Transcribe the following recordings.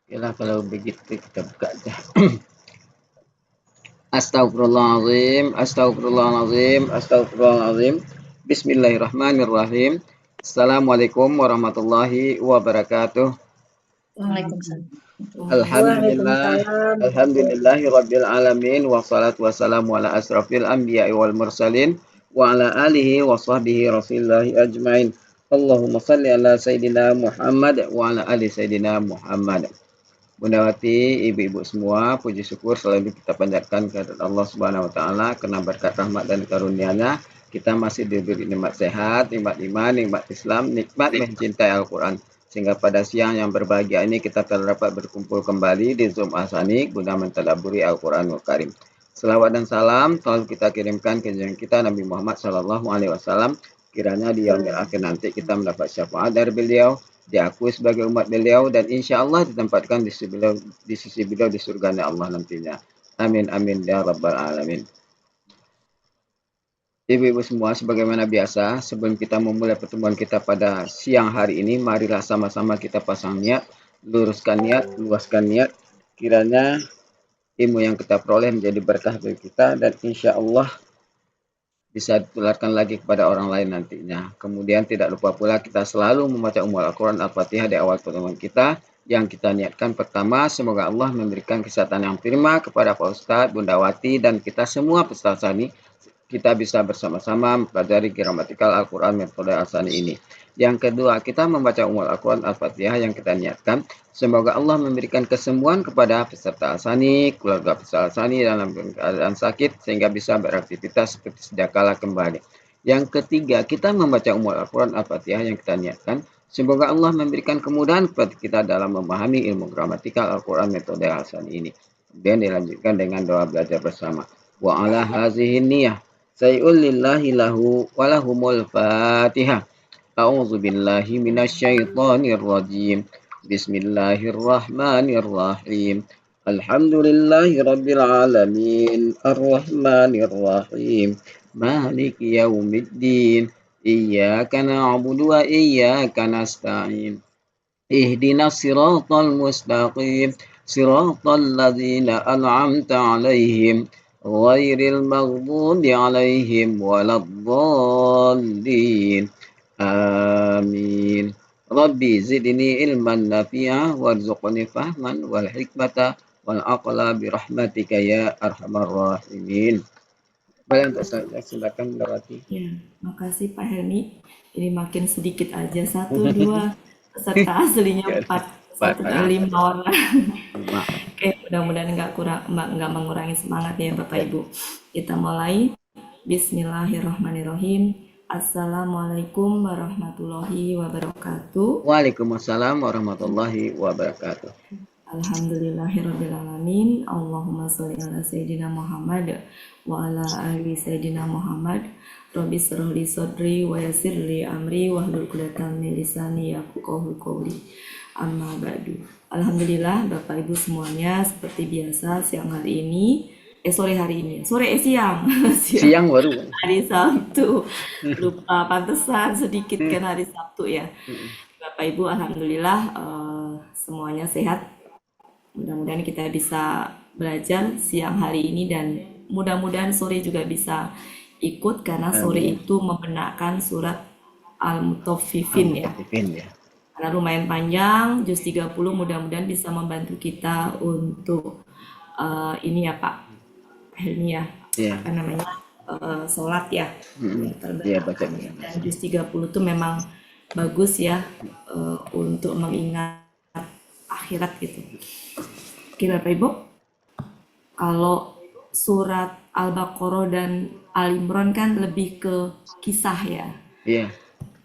Okelah kalau begitu kita buka aja. Astagfirullahaladzim, astagfirullahaladzim, astagfirullahaladzim. Bismillahirrahmanirrahim. Assalamualaikum warahmatullahi wabarakatuh. Waalaikumsalam. Alhamdulillah, alhamdulillahi rabbil alamin. Wassalatu wassalamu ala asrafil anbiya'i wal mursalin. Wa ala alihi wa sahbihi rasulillahi ajmain. Allahumma salli ala Sayyidina Muhammad wa ala ali Sayyidina Muhammad. Bundawati, ibu-ibu semua, puji syukur selalu kita panjatkan kepada Allah Subhanahu wa taala karena berkat rahmat dan karunia-Nya kita masih diberi nikmat sehat, nikmat iman, nikmat Islam, nikmat mencintai Al-Qur'an. Sehingga pada siang yang berbahagia ini kita telah dapat berkumpul kembali di Zoom Asani guna mentadabburi Al-Qur'anul Karim. Selawat dan salam selalu kita kirimkan ke junjungan kita Nabi Muhammad sallallahu alaihi wasallam. Kiranya di yaumil akhir nanti kita mendapat syafaat dari beliau, diakui sebagai umat beliau, dan insya Allah ditempatkan di sisi beliau di surga Allah nantinya. Amin amin ya rabbal alamin. Ibu-ibu semua, sebagaimana biasa, sebelum kita memulai pertemuan kita pada siang hari ini, marilah sama-sama kita pasang niat, luruskan niat, luaskan niat. Kiranya ilmu yang kita peroleh menjadi berkah bagi kita, dan insya Allah bisa ditularkan lagi kepada orang lain nantinya. Kemudian tidak lupa pula kita selalu membaca Al-Quran Al-Fatihah di awal pertemuan kita. Yang kita niatkan pertama, semoga Allah memberikan kesehatan yang prima kepada Pak Ustadz, Bunda Wati, dan kita semua peserta sani. Kita bisa bersama-sama mempelajari gramatikal Al-Quran metode Al-Sani ini. Yang kedua, kita membaca Al-Quran Al-Fatihah yang kita niatkan. Semoga Allah memberikan kesembuhan kepada peserta Al-Sani, keluarga peserta Al-Sani dalam keadaan sakit, sehingga bisa beraktivitas seperti sedia kala kembali. Yang ketiga, kita membaca Al-Quran Al-Fatihah yang kita niatkan. Semoga Allah memberikan kemudahan kepada kita dalam memahami ilmu gramatikal Al-Quran metode Al-Sani ini. Kemudian dilanjutkan dengan doa belajar bersama. Wa ala hazihin niyah. Say'ul lillahi lahu walahumul fatihah. A'udzu billahi minasyaitonir rajim. Bismillahirrahmanirrahim. Alhamdulillahi rabbil alamin. Arrahmanir rahim. Maliki yaumiddin. Iyyaka na'budu wa iyyaka nasta'in. Ihdinas siratal mustaqim. Siratal ladzina an'amta 'alaihim ghairil maghdubi 'alaihim waladdallin. Amin. Rabbi zidni ilman nafi'a warzuqni fahman wal hikmata wal aqla bi rahmatika ya arhamar rahimin. Boleh untuk saya silakan Dawati. Ya, makasih Pak Helmi. Ini makin sedikit aja, 1, 2, peserta aslinya 4, 1 kali 5 orang. Oke, mudah-mudahan nggak mengurangi semangat ya Bapak Ibu. Kita mulai. Bismillahirrahmanirrahim. Assalamualaikum warahmatullahi wabarakatuh. Waalaikumsalam warahmatullahi wabarakatuh. Alhamdulillahirrabbilalamin. Allahumma sholli ala Sayyidina Muhammad wa ala ali Sayyidina Muhammad. Rabbi shrah li sadri wa yassir li amri wahlul 'uqdatam min lisani yafqahu qawli. Amma ba'du. Alhamdulillah Bapak Ibu semuanya, seperti biasa siang hari ini, sore siang. Siang baru. Hari Sabtu. Lupa pantesan sedikit kan hari Sabtu ya. Bapak Ibu alhamdulillah semuanya sehat. Mudah-mudahan kita bisa belajar siang hari ini dan mudah-mudahan sore juga bisa ikut karena sore itu membenarkan surat Al-Mutaffifin ya. Karena lumayan panjang, juz 30, mudah-mudahan bisa membantu kita untuk ini ya Pak Helmi ya. Apa namanya? Sholat ya. Baca. Dan juz 30 itu memang bagus ya untuk mengingat akhirat gitu. Oke Bapak Ibu, kalau surat Al-Baqarah dan Al-Imran kan lebih ke kisah ya. Iya.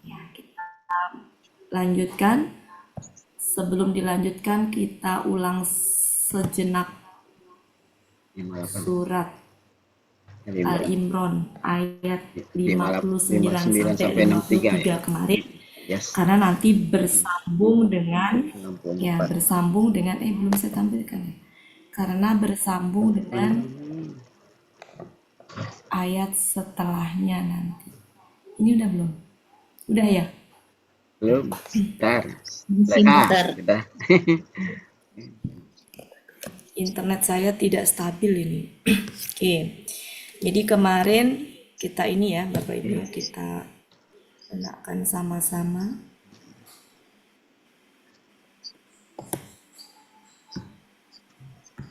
Ya, kita lanjutkan. Sebelum dilanjutkan kita ulang sejenak surat Al-Imran ayat 59 sampai 63 kemarin. Karena nanti bersambung dengan belum saya tampilkan ya. Karena bersambung dengan ayat setelahnya nanti. Ini udah belum? Udah ya? Belum. Bentar. Bentar. Udah. internet saya tidak stabil ini. Oke. Jadi kemarin kita ini ya Bapak Ibu, kita gunakan sama-sama.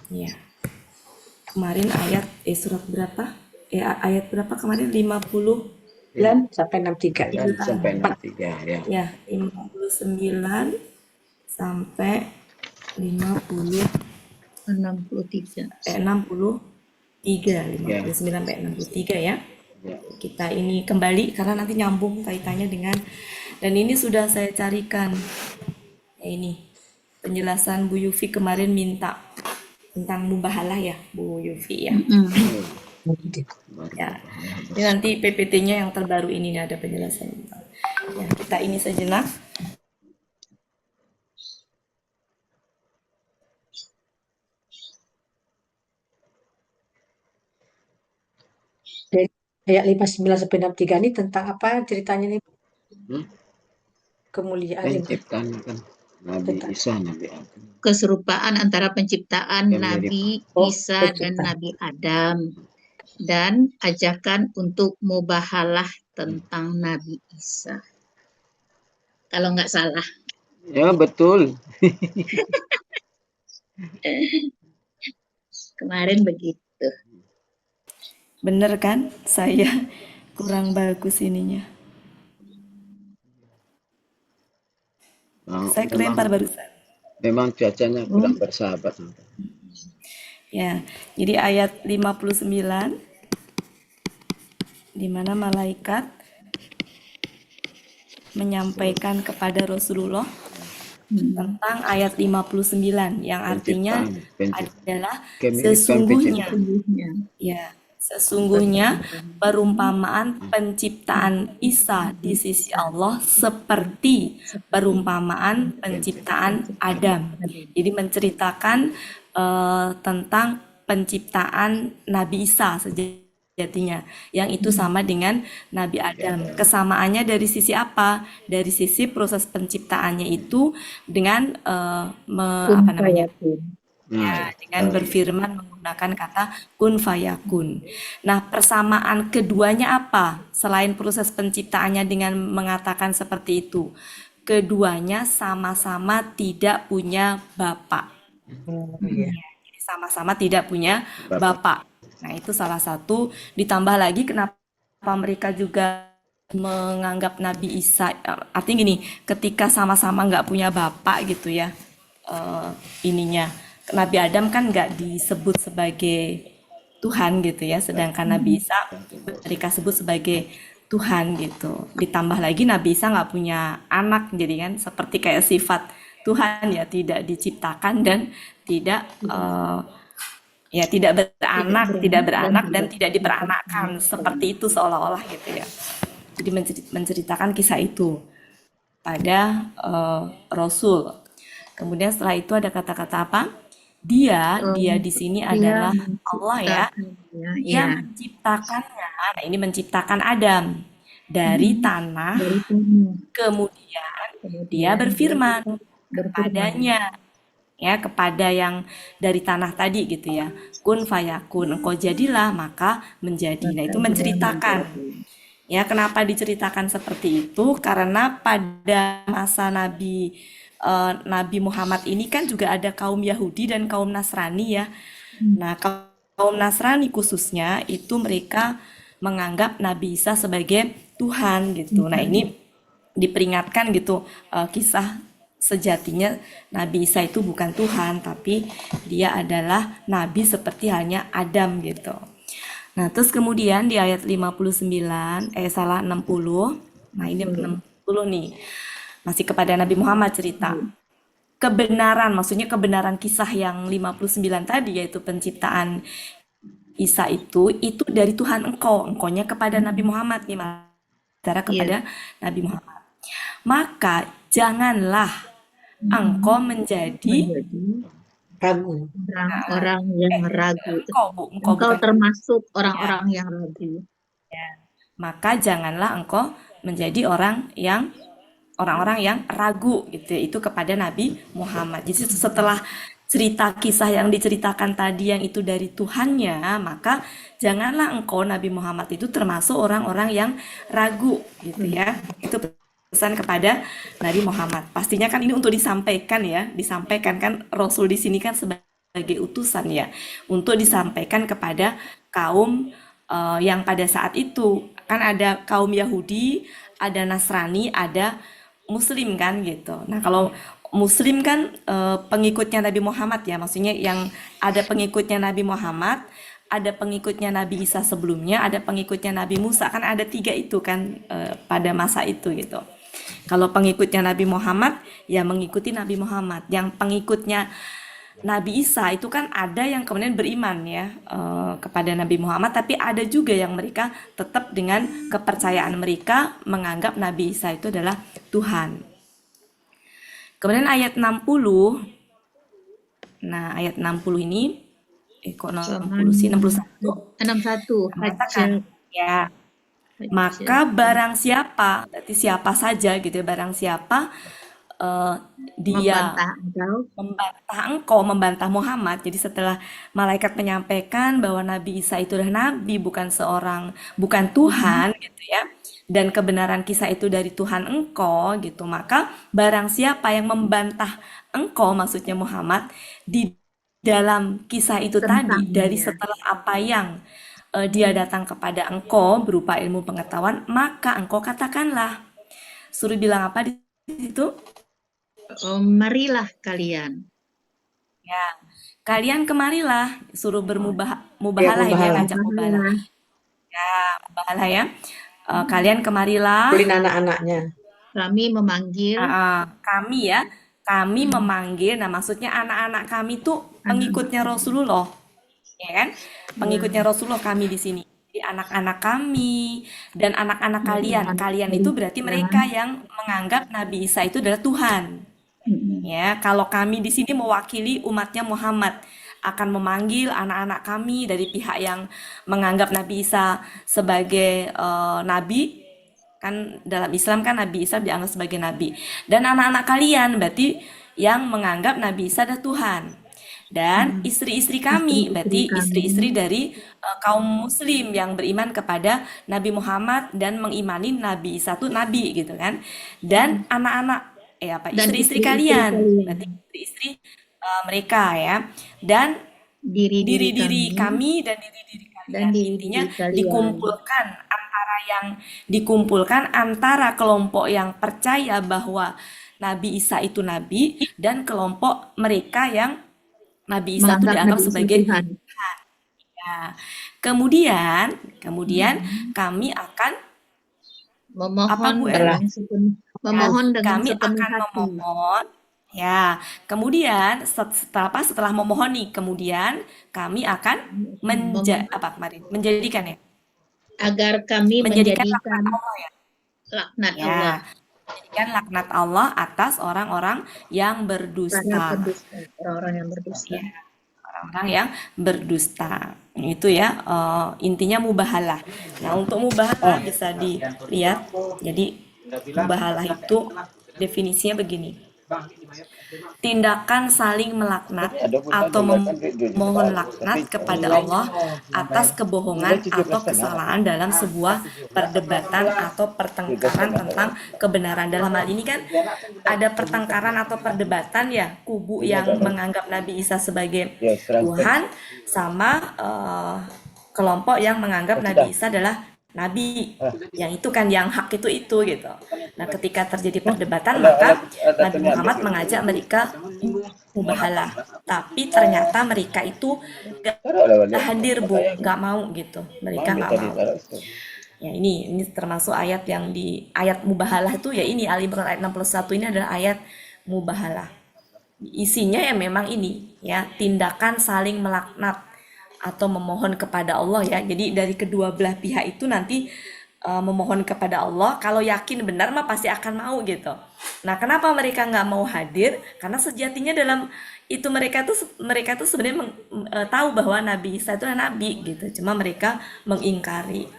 Ya. Kemarin surat berapa? Ayat berapa kemarin? 9 sampai 63 ya. Sampai 63 ya. Ya, 59 sampai 50 63. 63, 59 sampai 63 ya. Ya. Kita ini kembali karena nanti nyambung kaitannya dengan, dan ini sudah saya carikan. Ya, ini penjelasan Bu Yufi kemarin minta tentang mubahalah ya Bu Yufi ya. Ya, ini nanti PPT-nya yang terbaru ini ada penjelasan. Ya, kita ini sejenak. Dari ayat 59 sampai 63 ini tentang apa ceritanya nih? Kemuliaan itu. Penciptaan kan Nabi Isa, Nabi Adam. Keserupaan antara penciptaan Yang Nabi Oh, Isa dan penciptaan. Nabi Adam, dan ajakan untuk mubahalah tentang Nabi Isa. Kalau nggak salah. Ya betul. Kemarin begitu. Bener kan? Saya kurang bagus ininya. Saya kelempar barusan. Memang cuacanya kurang bersahabat. Ya, jadi ayat 59 di mana malaikat menyampaikan kepada Rasulullah tentang ayat 59 yang artinya adalah sesungguhnya ya, sesungguhnya perumpamaan penciptaan Isa di sisi Allah seperti perumpamaan penciptaan Adam. Jadi menceritakan tentang penciptaan Nabi Isa sejatinya, yang itu sama dengan Nabi Adam. Kesamaannya dari sisi apa? Dari sisi proses penciptaannya itu dengan apa namanya? Ya, dengan berfirman menggunakan kata kun fayakun. Nah, persamaan keduanya apa? Selain proses penciptaannya dengan mengatakan seperti itu, keduanya sama-sama tidak punya bapak. Ya, jadi sama-sama tidak punya bapak. Nah, itu salah satu. Ditambah lagi kenapa mereka juga menganggap Nabi Isa, artinya gini, ketika sama-sama nggak punya bapak gitu ya, ininya Nabi Adam kan nggak disebut sebagai Tuhan gitu ya, sedangkan Nabi Isa mereka sebut sebagai Tuhan gitu. Ditambah lagi Nabi Isa nggak punya anak, jadi kan seperti kayak sifat Tuhan ya, tidak diciptakan dan tidak ya tidak beranak dan tidak diperanakkan, seperti itu seolah-olah gitu ya. Jadi menceritakan kisah itu pada Rasul. Kemudian setelah itu ada kata-kata apa? Dia di sini adalah Allah ya, yang menciptakannya. Nah, ini menciptakan Adam dari tanah, kemudian dia berfirman kepadanya, ya, kepada yang dari tanah tadi gitu ya, kun fayakun, engkau jadilah maka menjadi. Nah, itu menceritakan. Ya, kenapa diceritakan seperti itu? Karena pada masa Nabi Muhammad ini kan juga ada kaum Yahudi dan kaum Nasrani ya. Nah, kaum Nasrani khususnya itu mereka menganggap Nabi Isa sebagai Tuhan gitu. Nah, ini diperingatkan gitu, kisah sejatinya Nabi Isa itu bukan Tuhan, tapi dia adalah Nabi seperti halnya Adam gitu. Nah, terus kemudian di ayat 59, 60. Nah, ini 60 nih. Masih kepada Nabi Muhammad cerita. Kebenaran, maksudnya kebenaran kisah yang 59 tadi, yaitu penciptaan Isa itu dari Tuhan engkaunya kepada Nabi Muhammad nih, bicara kepada Nabi Muhammad. Maka janganlah engkau menjadi ragu. Orang yang ragu. Engkau termasuk orang-orang yang ragu. Ya. Maka janganlah engkau menjadi orang-orang yang ragu gitu. Itu kepada Nabi Muhammad. Jadi setelah cerita kisah yang diceritakan tadi yang itu dari Tuhannya, maka janganlah engkau Nabi Muhammad itu termasuk orang-orang yang ragu gitu ya. Itu pesan kepada Nabi Muhammad. Pastinya kan ini untuk disampaikan ya, disampaikan kan Rasul di sini kan sebagai utusan ya, untuk disampaikan kepada kaum yang pada saat itu kan ada kaum Yahudi, ada Nasrani, ada Muslim kan gitu. Nah, kalau Muslim kan pengikutnya Nabi Muhammad ya, maksudnya yang ada pengikutnya Nabi Muhammad, ada pengikutnya Nabi Isa sebelumnya, ada pengikutnya Nabi Musa, kan ada tiga itu kan pada masa itu gitu. Kalau pengikutnya Nabi Muhammad ya mengikuti Nabi Muhammad, yang pengikutnya Nabi Isa itu kan ada yang kemudian beriman ya kepada Nabi Muhammad, tapi ada juga yang mereka tetap dengan kepercayaan mereka menganggap Nabi Isa itu adalah Tuhan. Kemudian ayat 60. Nah, ayat 60 ini kok 60 sih? 61. 61 Mengatakan ya, maka barang siapa, berarti siapa saja gitu ya, barang siapa dia membantah engkau, membantah Muhammad. Jadi setelah malaikat menyampaikan bahwa Nabi Isa itu adalah nabi, bukan Tuhan gitu ya, dan kebenaran kisah itu dari Tuhan engkau gitu, maka barang siapa yang membantah engkau, maksudnya Muhammad, di dalam kisah itu tadi, dari setelah apa yang dia datang kepada engkau berupa ilmu pengetahuan, maka engkau katakanlah. Suruh bilang apa di situ? Marilah kalian. Ya, kalian kemarilah, suruh bermubahalah ini ya, ngajak mubahalah. Ya, mubahalah ya. Kalian kemarilah. Kulin anak-anaknya. Kami memanggil. Kami ya, kami memanggil. Nah, maksudnya anak-anak kami tuh pengikutnya Rasulullah, ya kan? Pengikutnya Rasulullah kami di sini. Jadi anak-anak kami dan anak-anak kalian. Kalian itu berarti mereka yang menganggap Nabi Isa itu adalah Tuhan. Ya, kalau kami di sini mewakili umatnya Muhammad akan memanggil anak-anak kami dari pihak yang menganggap Nabi Isa sebagai nabi, kan dalam Islam kan Nabi Isa dianggap sebagai nabi, dan anak-anak kalian berarti yang menganggap Nabi Isa adalah Tuhan, dan istri-istri kami berarti istri-istri dari kaum muslim yang beriman kepada Nabi Muhammad dan mengimani Nabi Isa itu nabi gitu kan, dan anak-anak istri-istri kalian, berarti istri-istri mereka ya, dan diri-diri kami dan diri-diri kalian. Intinya dikumpulkan antara kelompok yang percaya bahwa Nabi Isa itu nabi dan kelompok mereka yang Nabi Isa itu dianggap sebagai Tuhan. Ya. Kemudian kami akan memohon dengan kami akan memohon ya. Kemudian setelah memohon nih, kemudian kami akan menjadikan ya, agar kami menjadikan laknat Allah, menjadikan laknat Allah atas orang-orang yang berdusta. Orang-orang yang berdusta. Ya, orang-orang yang berdusta. Itu ya intinya mubahalah. Nah, untuk mubahalah bisa dilihat. Jadi mubahalah itu definisinya begini: tindakan saling melaknat atau memohon laknat kepada Allah atas kebohongan atau kesalahan dalam sebuah perdebatan atau pertengkaran tentang kebenaran. Dalam hal ini kan ada pertengkaran atau perdebatan ya, kubu yang menganggap Nabi Isa sebagai Tuhan sama kelompok yang menganggap Nabi Isa adalah nabi, yang itu kan yang hak itu gitu. Nah, ketika terjadi perdebatan, maka Nabi Muhammad mengajak mereka mubahalah, tapi ternyata mereka itu gak hadir, gak mau gitu, mereka gak mau. Ya, ini termasuk ayat yang di ayat mubahalah itu ya, ini Ali Imran ayat 61 ini adalah ayat mubahalah. Isinya ya memang ini ya, tindakan saling melaknat atau memohon kepada Allah ya. Jadi dari kedua belah pihak itu nanti memohon kepada Allah, kalau yakin benar mah pasti akan mau gitu. Nah, kenapa mereka nggak mau hadir? Karena sejatinya dalam itu mereka tuh sebenarnya tahu bahwa Nabi Isa itu adalah nabi gitu, cuma mereka mengingkari.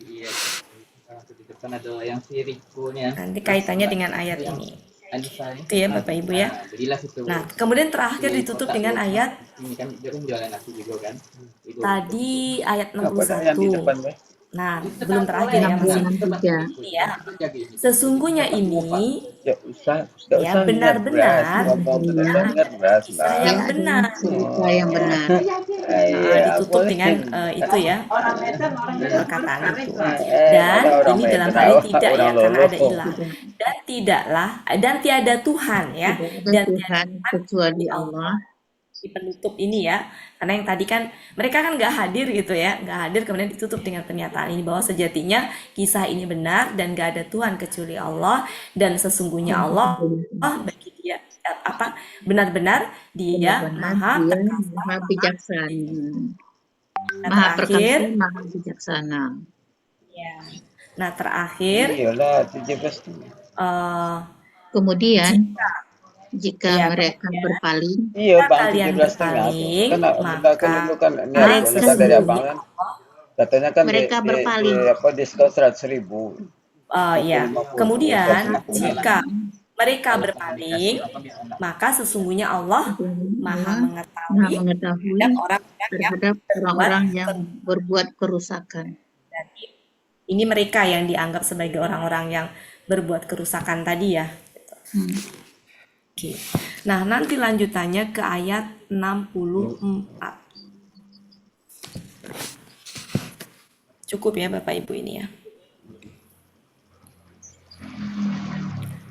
Iya, kan ada yang sirikunya. Nanti kaitannya dengan ayat ini. Itu ya Bapak Ibu ya. Nah, kemudian terakhir ditutup dengan ayat tadi ayat Apa yang di 61. depan, Mbak? Nah, belum terakhir ya, masih 63. ya. Sesungguhnya ini Tidak usah ya niat beras. benar-benar Ngomong Iya. tidak usah niat beras kisah lah. yang Dia adalah benar. cerita yang benar. Iya, Ditutup boleh. dengan itu ya perkataan itu. Mana Dan orang ini main dalam hal ini ketawa, tidak orang ya, karena lolo. ada ilah. Dan tidaklah dan tiada Tuhan ya, Tidak ada dan tiada Tuhan Tuhan kecuali kecuali Allah. di penutup ini ya, karena yang tadi kan mereka kan nggak hadir gitu ya, nggak hadir, kemudian ditutup dengan pernyataan ini bahwa sejatinya kisah ini benar dan nggak ada Tuhan kecuali Allah, dan sesungguhnya Allah bagi dia apa benar-benar dia Benar-benar maha dia perkasa. maha bijaksana. Nah, Maha terakhir perkasa, maha bijaksana. ya, nah terakhir Iyalah, 17 tuh. Kemudian jika ya mereka berpaling, Iya, jika Bang, kalian 17 setengah tuh. berpaling, Kan kita kan maka dulu kan niat boneka dari abang sesungguhnya kan. Katanya kan mereka berpaling. apa diskon 100.000. ya, 50, kemudian 150. jika mereka berpaling, maka sesungguhnya Allah maha Allah maha mengetahui mengetahui terhadap orang-orang yang terhadap berbuat orang-orang yang berbuat kerusakan. kerusakan. Ini mereka yang dianggap sebagai orang-orang yang berbuat kerusakan tadi ya. Oke. Nah, nanti lanjutannya ke ayat 64. Cukup ya Bapak Ibu ini ya.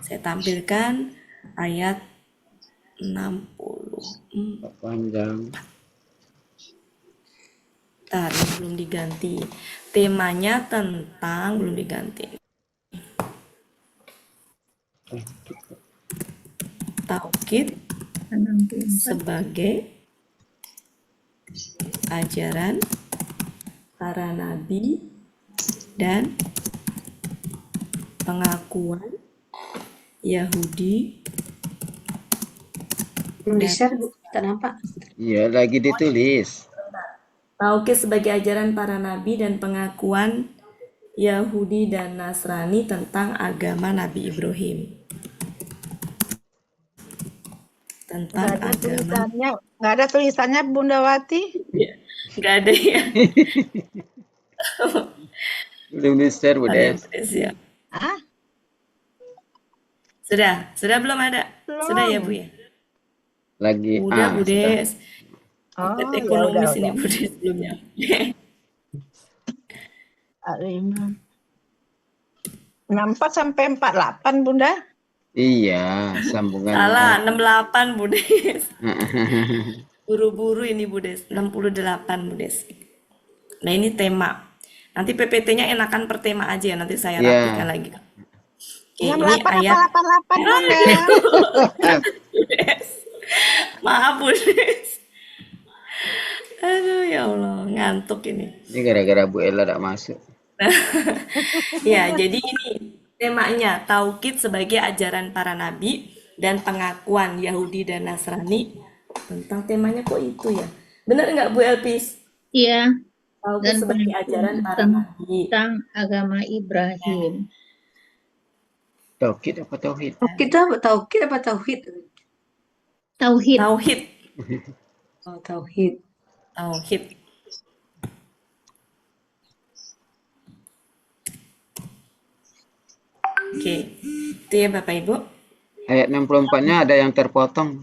Saya tampilkan ayat 64. Panjang. Ini belum diganti. Temanya tentang belum diganti. Taukid sebagai ajaran para nabi dan pengakuan Yahudi. Belum di-share, Bu. Tak nampak. Iya, lagi ditulis. Taukid sebagai ajaran para nabi dan pengakuan Yahudi dan Nasrani tentang agama Nabi Ibrahim. Tentang agama. Nggak ada tulisannya Bunda Wati? Nggak ada ya. Belum di-share, Bu Des. Ya. Hah? Sudah belum ada? Belum. Sudah ya Bu ya? Lagi Udah Bu Des. Oh, Ekonomis ya ini udah. Bu Des belumnya. 64 sampai 48 Bunda. Iya, sambungan. Salah, 68 Bu Des. Buru-buru ini Bu Des, 68 Bu Des. Nah ini tema. Nanti PPT-nya enakan per tema aja ya, nanti saya rapikan lagi. Oke, ini ayat 88 Bunda. Bu Des. Maaf Bu Des. Aduh ya Allah, ngantuk ini. Ini gara-gara Bu Ella tidak masuk. Ya, jadi ini temanya Taukid sebagai ajaran para nabi dan pengakuan Yahudi dan Nasrani tentang temanya kok itu ya. Benar nggak Bu Elpis? Iya. Taukid Dan sebagai ajaran para nabi tentang agama Ibrahim. Taukid apa tauhid? Taukid apa tauhid? Tauhid. Tauhid. Oh, tauhid. Tauhid. Oke, itu ya Bapak Ibu. Ayat 64-nya ada yang terpotong.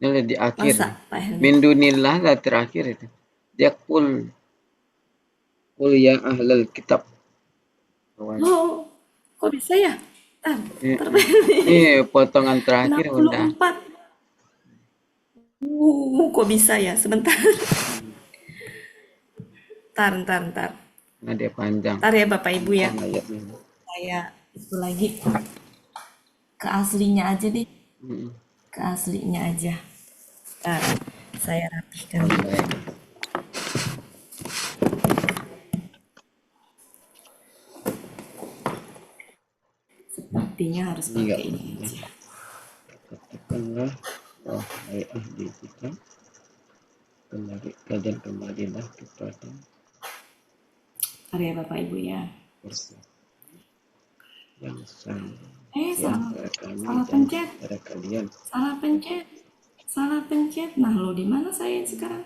Ini di akhir. Masa Pak Helmi? Min dunillah lah terakhir itu. Dia kul ya ahlal kitab. Oh, kok bisa ya? Ini potongan terakhir Bunda. 64. Kok bisa ya? Sebentar. Ntar. Nah, dia panjang. Ntar ya Bapak Ibu ya. Ayatnya. Saya itu lagi ke aslinya aja deh. Ke aslinya aja. Ntar saya rapihkan. Sepertinya harus pakai ini aja. Katakanlah, ayat di kita kajian kembalilah kepada Ntar ya Bapak Ibu ya. yang sama Salah, kami salah dan pencet, antara kalian. salah pencet, salah pencet. Nah, lo di mana saya sekarang?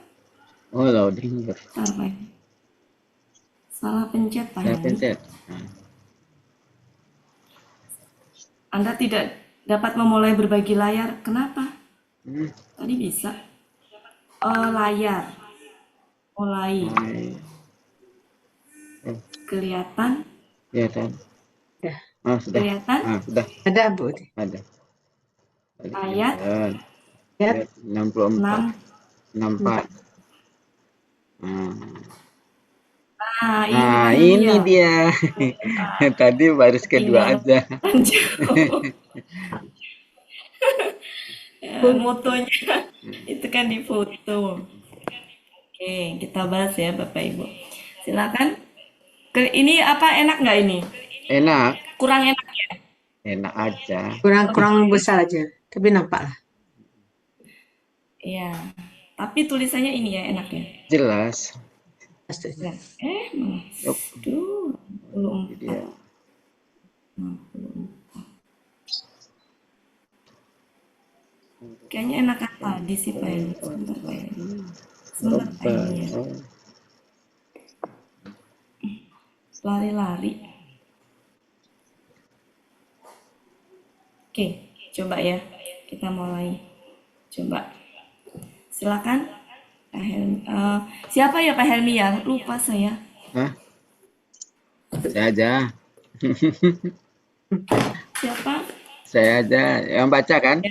Oh, loading. Bentar, Pak. Salah pencet, Pak Saya Helmi. pencet. Nah, Anda tidak dapat memulai berbagi layar. Kenapa? Tadi bisa. Layar. Mulai. Kelihatan. ya kan. Ya. Oh, sudah. Kelihatan. Sudah. Ada, Bu. Ada. Ayat Ya. 64. 64. Nah, Ini dia. Tadi baris kedua Tinggal aja. Motonya itu kan di foto. Oke, kita bahas ya Bapak Ibu. Silakan. Ini apa enak nggak ini? Enak. Kurang enak ya? Enak aja. Kurang besar aja, tapi nampak lah. Iya. Tapi tulisannya ini ya enak ya. Jelas. Nah, Yuk. Duh, 64. Dia. Kayaknya enak tadi sih Pak Edi. Sebentar Pak Edi. Sebentar Pak Edi ya. Lari-lari. Oke, coba ya. Kita mulai. Coba. Silakan. Pak Helmi. Siapa ya Pak Helmi ya? Lupa saya. Hah? Saya aja. Siapa? Saya aja yang baca kan?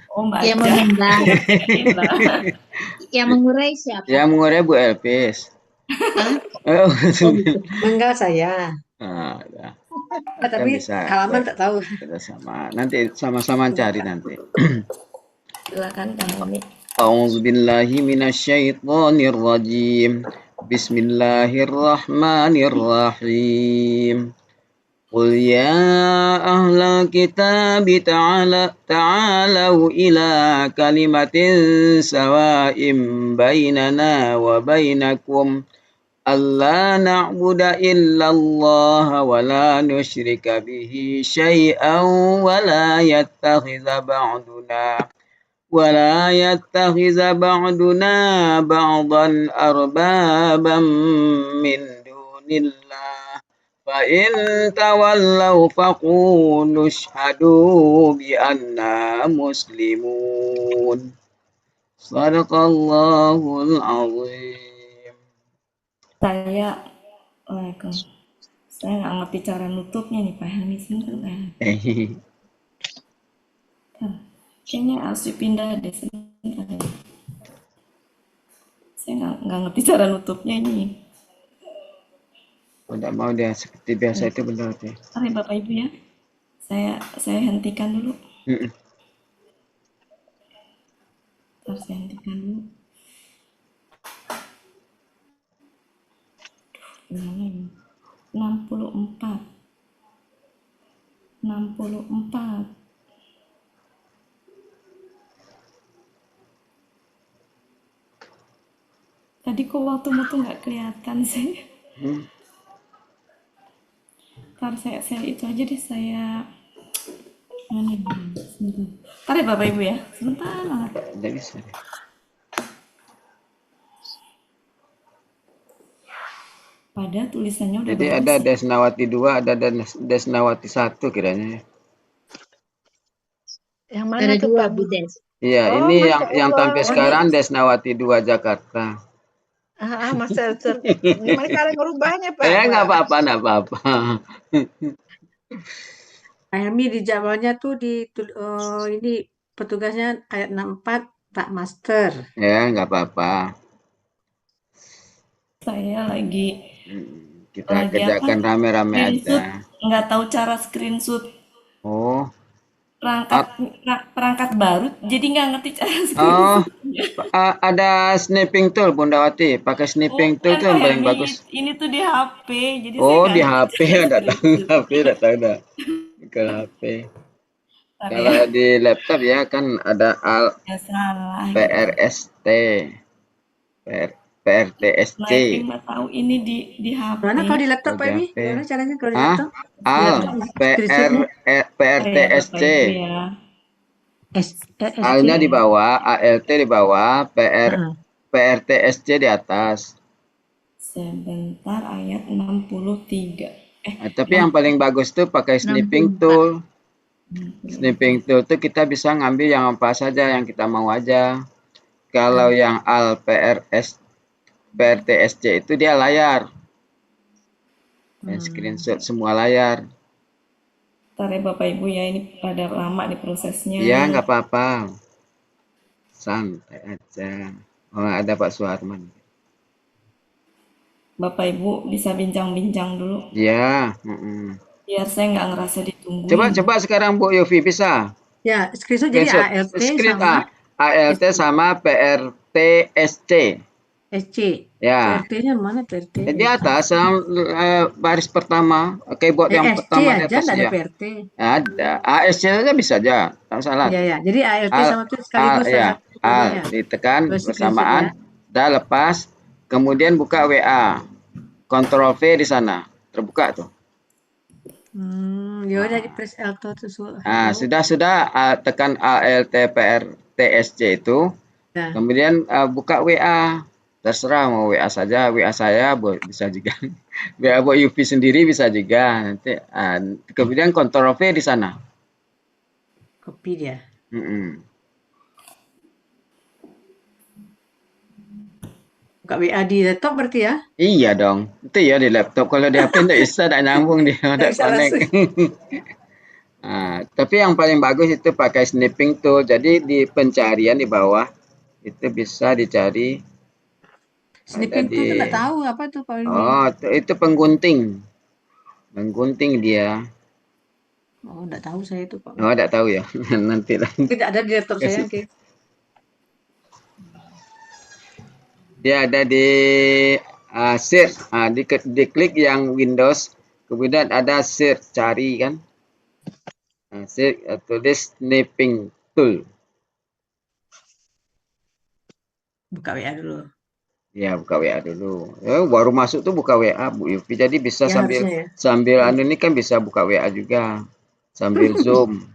Oh, Mbak Yang Aja. mengurai. Yang mengurai siapa? Yang mengurai Bu Elpis. Hah? Oh, Enggak saya. ya. Tapi Bisa. halaman tak tahu. Kita sama. Nanti sama-sama cari nanti. Silakan Pak Helmi. A'udzu billahi minasyaitonir rajim. Bismillahirrahmanirrahim. Qul ya ahlal kitabi ta'alau ila kalimatin sawa'im bainana wa bainakum alla na'budu illallah wa la nusyrika bihi syai'an wa la yattakhidha ba'duna ba'dan arbaban min dunillah fa in tawallaw faqulu ashhadu bi anna muslimun. Shadaqallahul azim. Saya nggak ngerti cara nutupnya nih Pak Helmi. Sebentar Pak Helmi. Kayaknya harus dipindah deh. Sebentar ya. Saya nggak ngerti cara nutupnya ini. Tidak mau dia seperti biasa itu benar deh. Mari Bapak Ibu ya. Saya hentikan dulu. Saya hentikan dulu. Gimana ini? 64. Tadi kok waktumu tuh nggak kelihatan sih. Ntar saya itu aja deh saya. Ntar ya Bapak Ibu ya. Sebentar banget. Tidak bisa deh. Pada tulisannya udah Jadi bagus. ada Desnawati 2, ada Desnawati 1 kiranya. Yang mana Ada tuh dua Pak? Bu Des. Iya, Oh, ini Masya yang Allah. tampil sekarang Desnawati 2 Jakarta. Masa gimana cara ngerubahnya Pak? Nggak apa-apa, nggak apa-apa. Pak Helmi di jadwalnya tuh ini petugasnya ayat 64 Pak Master. Ya, nggak apa-apa. Saya lagi Kita kerjakan rame-rame aja. Nggak tahu cara screenshot Oh, perangkat baru, jadi nggak ngerti cara oh, screenshot. ada snapping tool Bundawati. Pakai snapping tool tuh yang paling bagus. Ini tuh di HP, jadi Oh, saya di nggak HP ngerti cara ada tahu screenshot. HP, ada tahu dah. Ke HP. Ntar Kalau ya, di laptop ya kan ada ya salah. PRST. PRTSC. Sniping nggak tahu ini di HP. Mana kalau di laptop Pak Emi? HP. Gimana caranya kalau di Ah, laptop? Di AL, laptop screenshotnya PRTSC. Ya. A-nya SC. di bawah, ALT di bawah, Heeh. PRTSC di atas. Sebentar, ayat 63. Tapi yang paling bagus tuh pakai snipping 64. tool. Snipping tool tuh kita bisa ngambil yang apa saja yang kita mau aja. Kalau yang PRTSC itu dia layar. Screenshot semua layar. Ntar ya Bapak Ibu ya, ini pada lama nih prosesnya. Iya, nggak apa-apa. Santai aja. Oh, ada Pak Suharman. Bapak Ibu bisa bincang-bincang dulu. Iya. Biar saya nggak ngerasa ditungguin. Coba sekarang Bu Yofi bisa. Ya, screenshot jadi ALT sama ALT sama PRTSC. SC. Ya. PRT-nya mana PRT? Di atas baris pertama, keyboard yang SC pertama di aja atas nggak ada ya. PRT. Ada. ASC saja bisa aja, tak salah. Iya ya. Jadi ALT Al, sama itu sekaligus ya, salah satu kodenya. ditekan Terus bersamaan, screenshot dah lepas, kemudian buka WA, Ctrl V di sana, terbuka tuh. Ya udah di press Alt terus. Nah, sudah tekan ALT PRTSC itu, Ya. kemudian buka WA, terserah mau WA saja, WA saya bisa juga, WA buat Yupi sendiri bisa juga nanti. Kemudian Ctrl V di sana. Copy dia. Buka WA di laptop berarti ya? Iya dong, itu ya di laptop. Kalau di HP tidak bisa, tidak nyambung dia, tidak bisa connect. Tapi yang paling bagus itu pakai snipping tool. Jadi di pencarian di bawah itu bisa dicari. Snipping tool itu nggak tahu apa tuh Pak Emi. Oh, itu penggunting. Menggunting dia. Oh, nggak tahu saya itu Pak. Oh, tidak tahu ya. Nanti lah. Tidak ada di laptop saya. Okay. Dia ada di search. Diklik yang Windows. Kemudian ada search, cari kan. Search, tulis snipping tool. Buka WA dulu. Ya, buka WA dulu. Baru masuk tuh buka WA Bu Yupi. Jadi bisa Ya, sambil ini kan bisa buka WA juga. Sambil Zoom.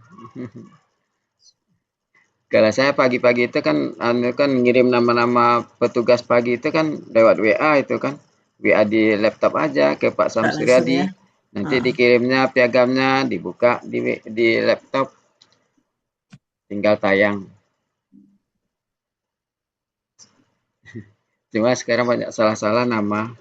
Kalau saya pagi-pagi itu kan ngirim nama-nama petugas pagi itu kan lewat WA itu kan. WA di laptop aja ke Pak Samsuryadi. Ya. Nanti dikirimnya piagamnya, dibuka di laptop. Tinggal tayang. Cuma sekarang banyak salah-salah nama.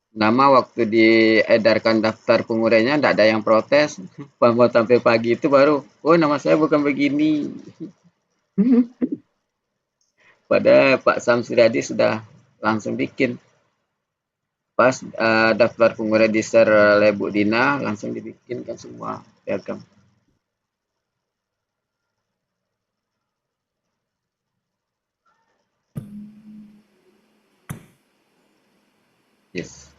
Nama waktu diedarkan daftar pengurainya tidak ada yang protes. Mau sampai pagi itu baru, oh nama saya bukan begini. Pada Pak Samsuryadi sudah langsung bikin. Pas daftar pengurai di oleh Bu Dina, langsung dibikinkan semua piagam. Yes.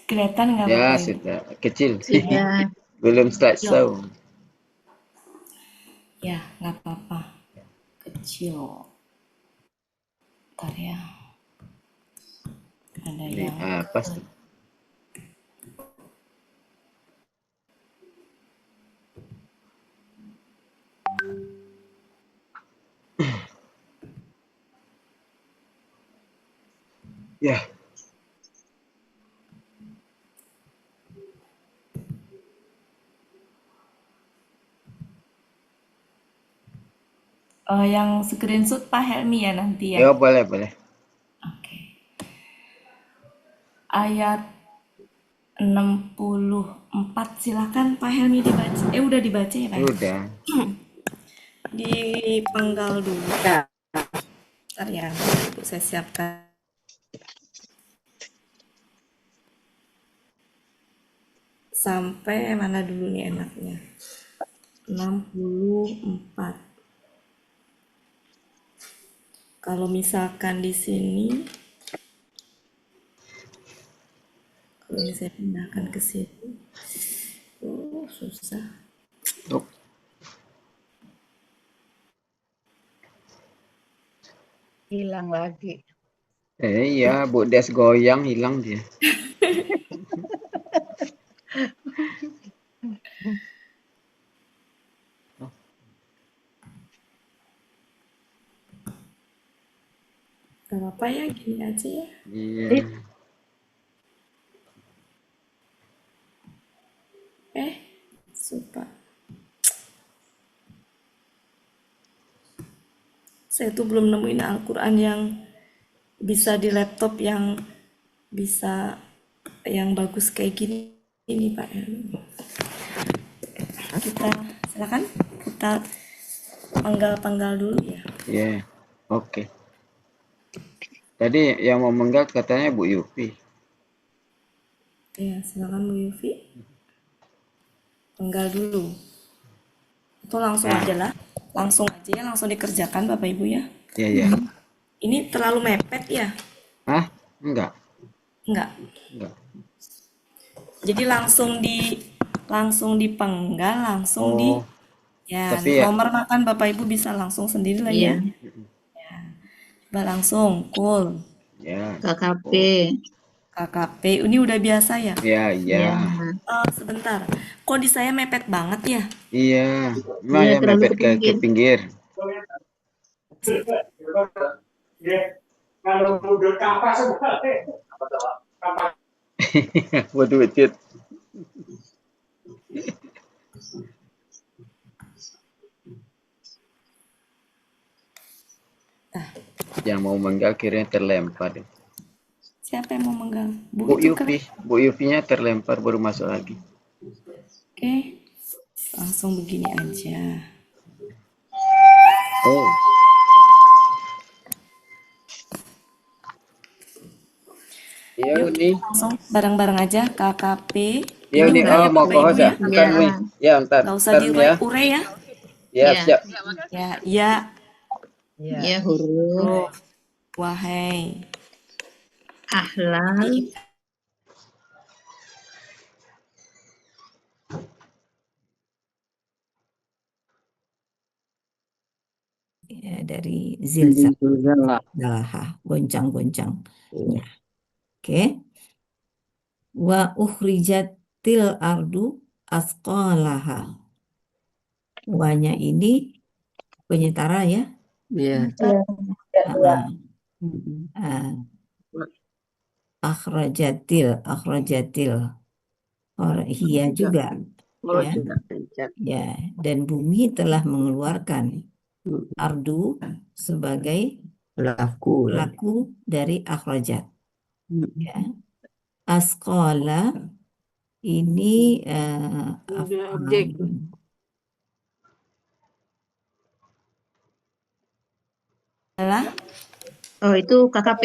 Kelihatan nggak Ya, Bapak? sudah kecil. Iya. Belum slideshow. Ya, nggak apa-apa. Kecil. Ntar ya. Ada yang Pasti. Ya. yang screenshot Pak Helmi ya nanti ya. Ya, boleh. Oke. Ayat 64 silakan Pak Helmi dibaca. Udah dibaca ya Pak? Udah. Dipenggal dulu. Ya. Bentar ya, Ibu saya siapkan. Sampai mana dulu nih enaknya? 64. Kalau misalkan di sini, kalau ini saya pindahkan ke sini, susah. Hilang lagi. Iya, Bu Des goyang hilang dia. Gak apa ya, gini aja ya. Iya. Sumpah. Saya tuh belum nemuin Al-Quran yang bisa di laptop yang bisa yang bagus kayak gini ini Pak. Kita silakan kita panggal-panggal dulu ya. Iya. Oke. Tadi yang mau menggal katanya Bu Yupi. Ya, silakan Bu Yufi. Panggal dulu. Itu langsung aja lah. Langsung aja ya, langsung dikerjakan Bapak Ibu ya. Iya, iya. Ini terlalu mepet ya? Hah? Enggak. Enggak. Enggak. Jadi langsung dipenggal, langsung di Oh, ya, tapi ya nomor makan Bapak Ibu bisa langsung sendiri lah Iya, ya. Coba langsung cool. ya. KKP. KKP ini udah biasa ya? Iya, iya. Iya, Sebentar. Kok di saya mepet banget ya? Iya. Memang iya ya terlalu mepet ke ke pinggir. pinggir. Waduh, Cid. Yang mau menggal akhirnya terlempar. Siapa yang mau menggal? Bu Bu itu kan? Yupi. Bu Yupinya terlempar baru masuk lagi. Oke. Langsung begini aja. Oh, iya Yuk, Uni. langsung bareng-bareng aja KKP. Iya Ini Uni. udah Oh, ya mau Bapak ke Ibu host ya? ya? Bentar Iya, Uni. Ya, ntar. Gak usah Ntar Uni ya. diure ya. Ya, iya, siap. Ya, ya, Iya. iya huruf, huruf. Wahai. ahlal, ya, dari zilzalah, goncang-goncang. Ya. Oke. Wa ukhrijatil ardu asqalaha. Wanya ini penyetara ya. Iya. Ah, ah. Akhrajatil. Hiya juga. Oh, Ya. sudah pencet. Ya, dan bumi telah mengeluarkan ardu sebagai Laku. laku dari akhrajat. Hmm. Ya. Asqala ini Objek. Adalah oh itu KKP.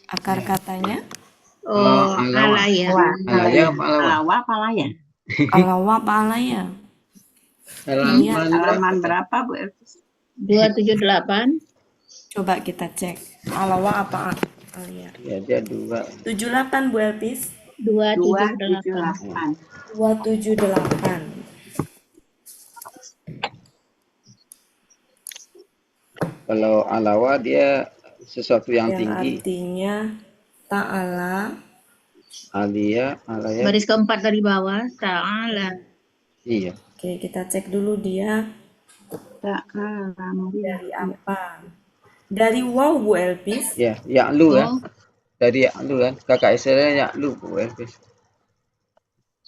akar katanya. Oh, Alawa. alaya. Alaya apa alawa? Alawa apa laya? Alawa apa alaya? Halaman berapa Bu Elvis? 278. Coba kita cek. Alawa apa alaya? Ya, dia 2. 78 Bu Elpis. 278. 278. Kalau alawa dia sesuatu yang tinggi. Artinya ta'ala. Alaya. Baris keempat dari bawah, ta'ala. Iya. Oke, kita cek dulu dia Ta'ala. dari apa? Dari wow Bu Elpis. Ya, Ya'lu kan. Oh, Dari Ya'lu kan. Kakak istilahnya Ya'lu Bu Elvis.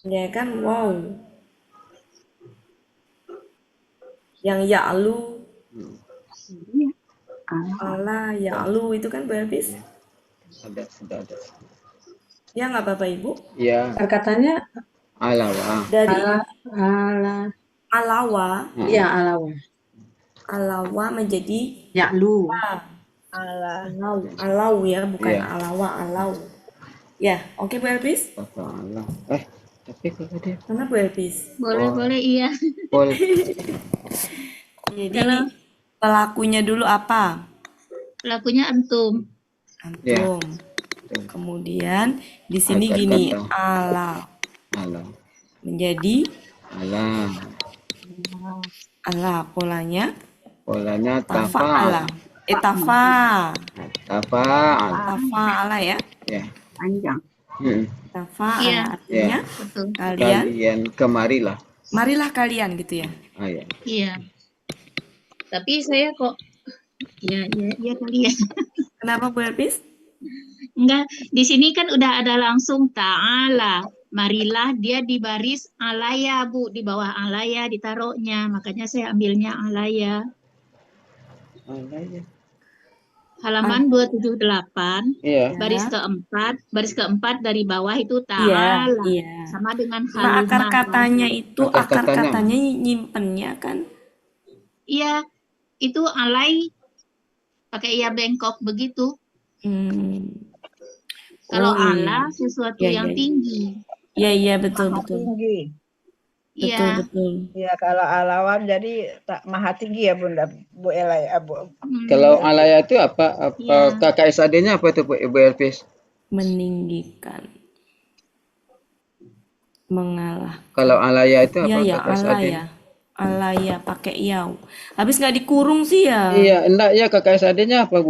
Ya kan wow. Yang ya'lu. Allah ya'lu itu kan Bu Elpis. Ada. Ya nggak Bapak Ibu? Ya, Perkataannya alawa. Dari ala, alawa. ya alawa. Alawa menjadi Ya'lu. alau ya, bukan Iya. alawa, alau. Ya, oke Bu Elpis. Kata Allah. Tapi kalau dia Mana Bu Elpis? boleh iya. pol. Jadi Kalau- pelakunya dulu apa? Pelakunya antum. Antum. Kemudian di sini Akar gini, kata. ala menjadi Alam. ala polanya Polanya tafa'ala. tafa'ala. Tafa. Tafa'al. Tafa'ala ya. Ya. Panjang. Tafa'ala Iya, artinya betul. kalian, Kalian kemarilah. marilah kalian gitu ya. Ya. Iya. Tapi saya kok, ya kali ya. Kenapa Bu Elpis? Enggak, di sini kan udah ada langsung ta'ala. Marilah, dia di baris alaya, Bu. Di bawah alaya ditaruhnya. Makanya saya ambilnya alaya. Alaya. Halaman 278, Iya. baris keempat dari bawah itu Iya, ta'ala. iya. Sama dengan Cuma akar halumah. katanya itu, Akar akar katanya. katanya nyimpennya kan. Iya, itu alai pakai ia bengkok begitu. Kalau Oh, ala iya. sesuatu Iya, yang iya. tinggi. Iya, betul, Maha betul. tinggi. Betul, Iya. betul. Ya kalau alawan jadi tak maha tinggi ya Bunda Bu Ela ya Bu. Kalau alaya itu apa? Iya. KKSAD-nya apa itu Bu Elpis? Meninggikan. Mengalah. Kalau alaya itu Iya apa? ya, KKSAD? alaya. Alaya pakai yau. Habis nggak dikurung sih ya. Iya, enggak ya KKSAD-nya apa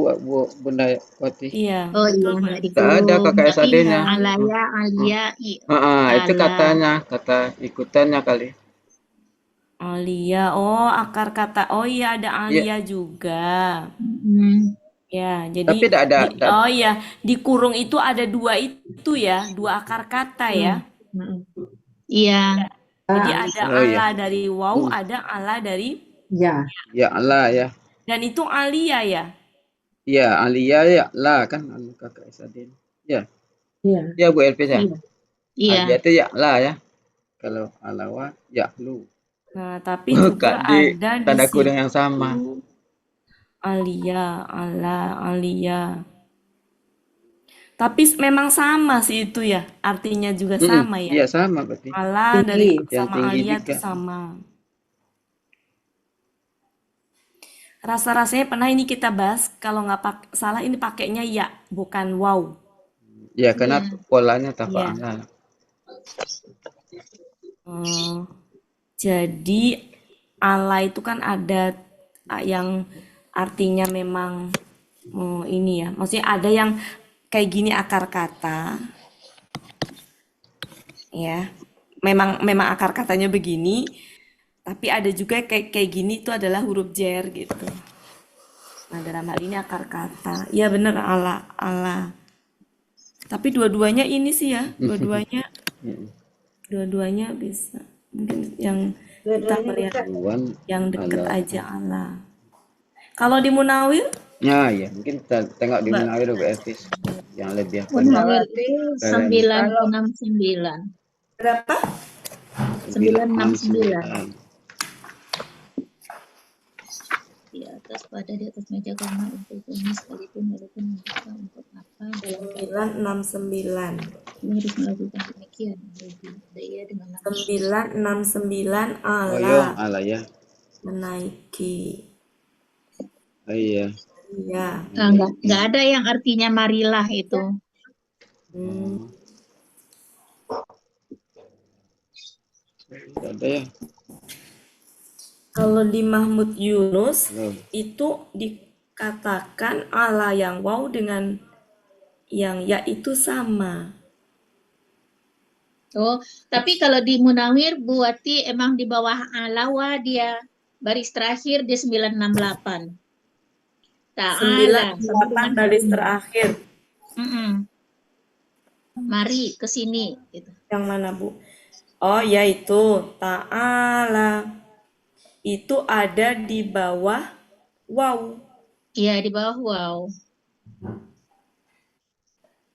Bunda Wati? Iya, Oh betul, iya, Bu. nggak Enggak ada dikurung. Tapi KKSAD-nya. alaya, alia, Itu ala. katanya, kata ikutannya kali. Alia. Oh, akar kata. Oh iya, ada alia juga. Ya, jadi Tapi enggak ada. oh iya, dikurung itu ada dua itu ya, dua akar kata ya. Iya. Jadi ada Oh, iya. ala dari wow, ada ala dari Ya. Ya Allah ya. dan itu alia ya. Iya, alia ya lah kan KKSAD. Ya. Iya. Ya Bu Elpis ya. Iya. Alia itu ya lah ya. Kalau alawa ya lu. Nah, tapi juga Di ada di tanda situ kurung yang sama. alia, ala, alia. Tapi memang sama sih itu ya, artinya juga sama ya. Iya sama berarti. Ala dari Tinggi. Yang sama tinggi alia itu juga. sama. Rasa-rasanya pernah ini kita bahas, kalau nggak salah ini pakainya ya, bukan wow. Ya karena polanya Iya. tafa'ala. Jadi ala itu kan ada yang artinya memang ini ya, maksudnya ada yang kayak gini akar kata, ya, memang akar katanya begini, tapi ada juga kayak gini itu adalah huruf jer gitu. Nah dalam hal ini akar kata, ya bener ala. Tapi dua-duanya ini sih ya, dua-duanya bisa. Mungkin yang kita melihat yang deket aja ala. Kalau di Munawir? Ya, mungkin kita tengok di Munawir Bu Elpis yang lebih apa? Munawir 969. Berapa? 969. Di atas meja kamar untuk ini sekalipun walaupun membuka untuk apa dalam 969. ini harus melakukan demikian. Daya dengan 969 Oh iya, ala ala ya. menaiki. Oh iya. Iya. Nggak ada yang artinya marilah itu. Tidak ada ya. Kalau di Mahmud Yunus itu dikatakan ala yang wow dengan yang ya itu sama. Oh, tapi kalau di Munawir Buati emang di bawah alawa dia baris terakhir dia 968. Ta'ala 968 baris terakhir. Mari ke sini gitu. Yang mana, Bu? Oh, ya itu ta'ala. Itu ada di bawah wow. Iya, di bawah wow.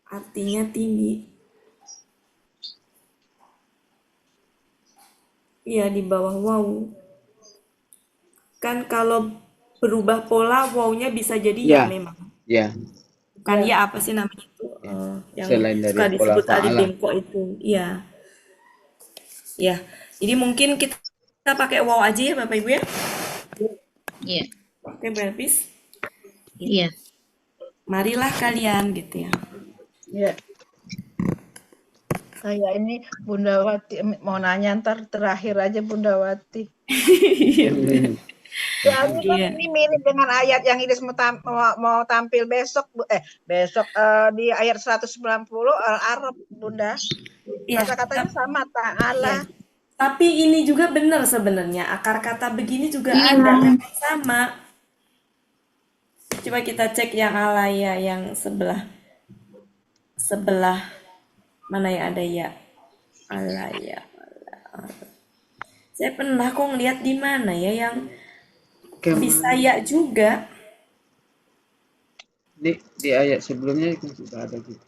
Artinya tinggi. Iya, di bawah wow. Kan kalau berubah pola wow-nya bisa jadi ya memang. Ya. Bukan ya apa sih namanya itu yang Selain dari suka disebut pola alif fa'ala. bengkok itu. Iya. Ya. Jadi mungkin kita pakai wow aja ya Bapak Ibu ya. Iya. Oke, Bu Elpis. Iya. Marilah kalian gitu ya. Iya. Kayak ini Bunda Wati mau nanya ntar terakhir aja Bunda Wati. Ya, ini kan Iya. ini mirip dengan ayat yang Idris mau tampil besok, besok di ayat 190 Al-Araf, Bunda. Iya, Kata-katanya sama, iya. ta'ala. Tapi ini juga benar sebenarnya. Akar kata begini juga Iya. ada, memang sama. Coba kita cek yang alaya yang sebelah sebelah mana yang ada ya? Alaya. Saya pernah kok ngeliat di mana ya yang bisa ya juga. Di ayat sebelumnya itu sudah ada gitu.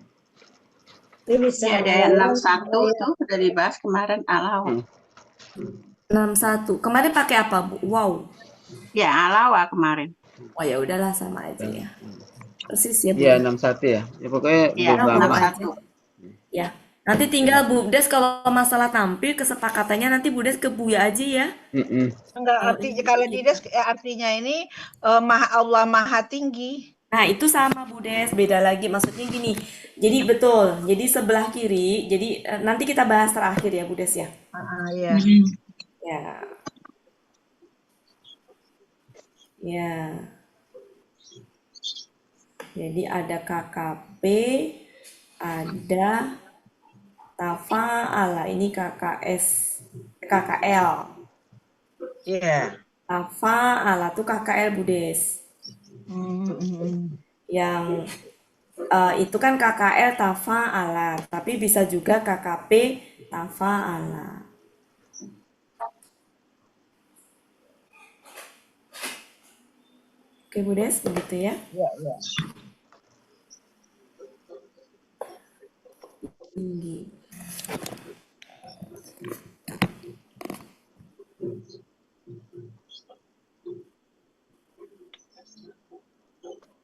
Ya, ada ayat 61 tuh udah dibahas kemarin alawa. 61. Kemarin pakai apa, Bu? Wow. Ya, alawa kemarin. Oh ya udahlah sama aja ya. Persis ya, Bu. Iya, 61 ya. Ya pokoknya Ya, belum lama. 61. Ya. Nanti tinggal Bu Des kalau masalah tampil kesepakatannya nanti Bu Des ke Buya aja ya. Enggak, kalau Didas artinya ini Allah Maha Tinggi. Nah, itu sama Bu Des, beda lagi. Maksudnya gini. Jadi betul. Jadi sebelah kiri. Jadi nanti kita bahas terakhir ya Bu Des ya. Iya. Ya. Ya. Jadi ada KKP, ada Tafa'ala, ini KKL. Iya. Tafa'ala tuh KKL Budes. Yang itu kan KKL Tafa'ala, tapi bisa juga KKP Tafa'ala. Oke Budes, begitu ya. Iya, iya. Tinggi.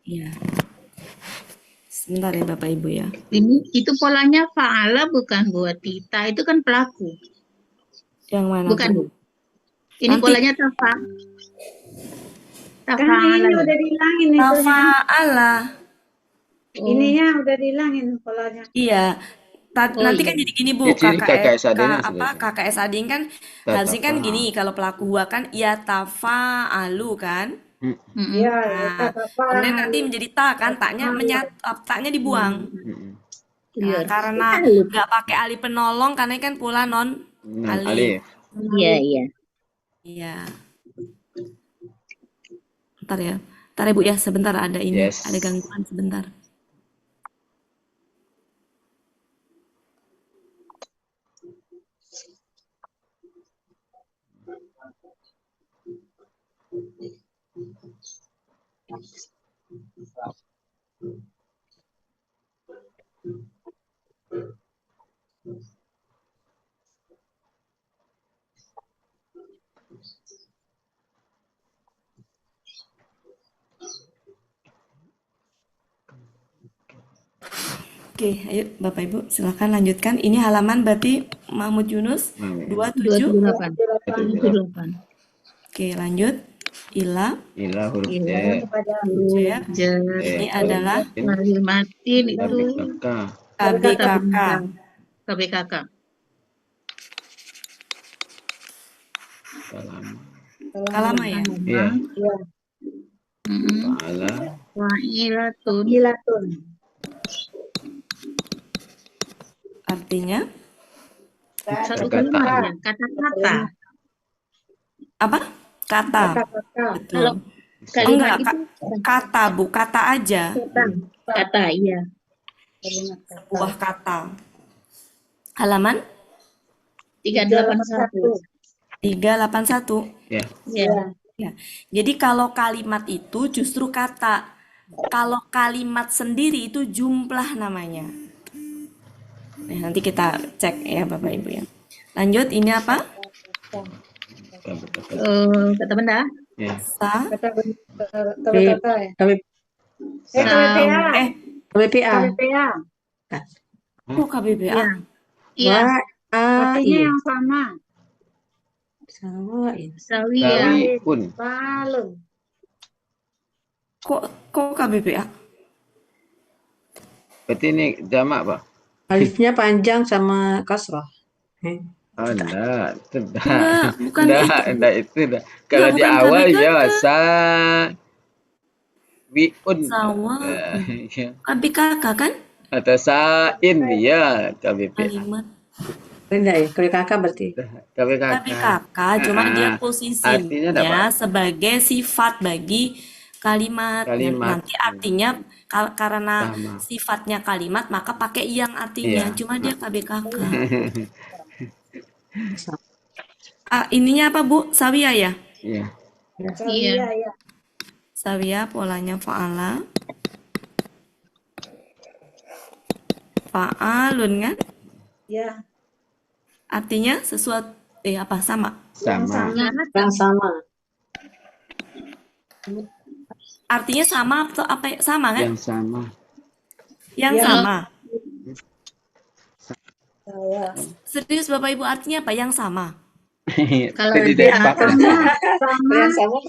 Ya. Sebentar ya Bapak Ibu ya. Ini itu polanya fa'ala bukan buat Tita, itu kan pelaku. Yang mana Bukan, Bu? Bu. Ini Nanti- polanya tafa. Kan Tafa'ala. ini udah dihilangin itunya. Tafa'ala. Ininya udah dihilangin polanya. Iya. Oh, Nanti iya. kan jadi gini Bu, Ya, jadi KKSAD-nya KKSAD kan harusnya kan gini, kalau pelaku huwa kan ya tafa'alu kan. Iya, Nah, kemudian nanti menjadi ta kan, taknya dibuang. Iya. Nah, karena nggak pakai alif penolong karena ini kan pula non alif. Iya, iya. Iya. Bentar ya. Bentar ya Bu ya, sebentar ada ini, Yes. ada gangguan sebentar. Oke, ayo Bapak Ibu silakan lanjutkan. Ini halaman berarti Mahmud Yunus 27. 28. Oke, lanjut. Ila. Ila huruf D. Ya. Ini adalah Lahir matin itu KBKK. KBKK. Kalama ya. Iya. Mm-mm. Fa'ala. Wa'ilatun. Artinya Satu Kata. kalimat ya, kata-kata. apa? Kata. Kalau Betul. kalimat Enggak, itu kata Bu, kata aja. kata, iya. Sebuah kata. Halaman 381. 381. Ya. Ya. Ya. Jadi kalau kalimat itu justru kata. Kalau kalimat sendiri itu jumlah namanya. Nah, nanti kita cek ya Bapak Ibu ya. Lanjut, ini apa? KBKK. Kata benda. Ya. Sa. KBPA. Oh, KBBA. Iya. Artinya yang sama. Sawiyah. Sawi pun. Balung. Kok KBBA? Berarti ini jamak, Pak. Alifnya panjang sama kasrah. Oh, enggak, itu enggak. Enggak, bukan Enggak, itu. enggak itu enggak. Kalau di bukan awal ya KBKK. wiun. Sawa, Ya. KBKK kan? Atau sain ya KBPA. Kalimat Beda ya, kalau kakak berarti. KBKK. KBKK, cuma dia Artinya apa? posisinya sebagai sifat bagi kalimat. Kalimat Nanti artinya karena sama. sifatnya kalimat, maka pakai yang artinya. Iya. Cuma dia KBKK. Ininya apa, Bu? Sawia ya? Iya. Iya. Sawia polanya fa'ala. Fa'alun kan? Ya. Artinya sesuatu apa sama? Sama. Yang sama. Artinya sama atau apa sama kan? Yang sama. Yang Ya. sama. Saya. Serius Bapak Ibu, artinya apa? Yang sama. Kalau Tadi dia Pak.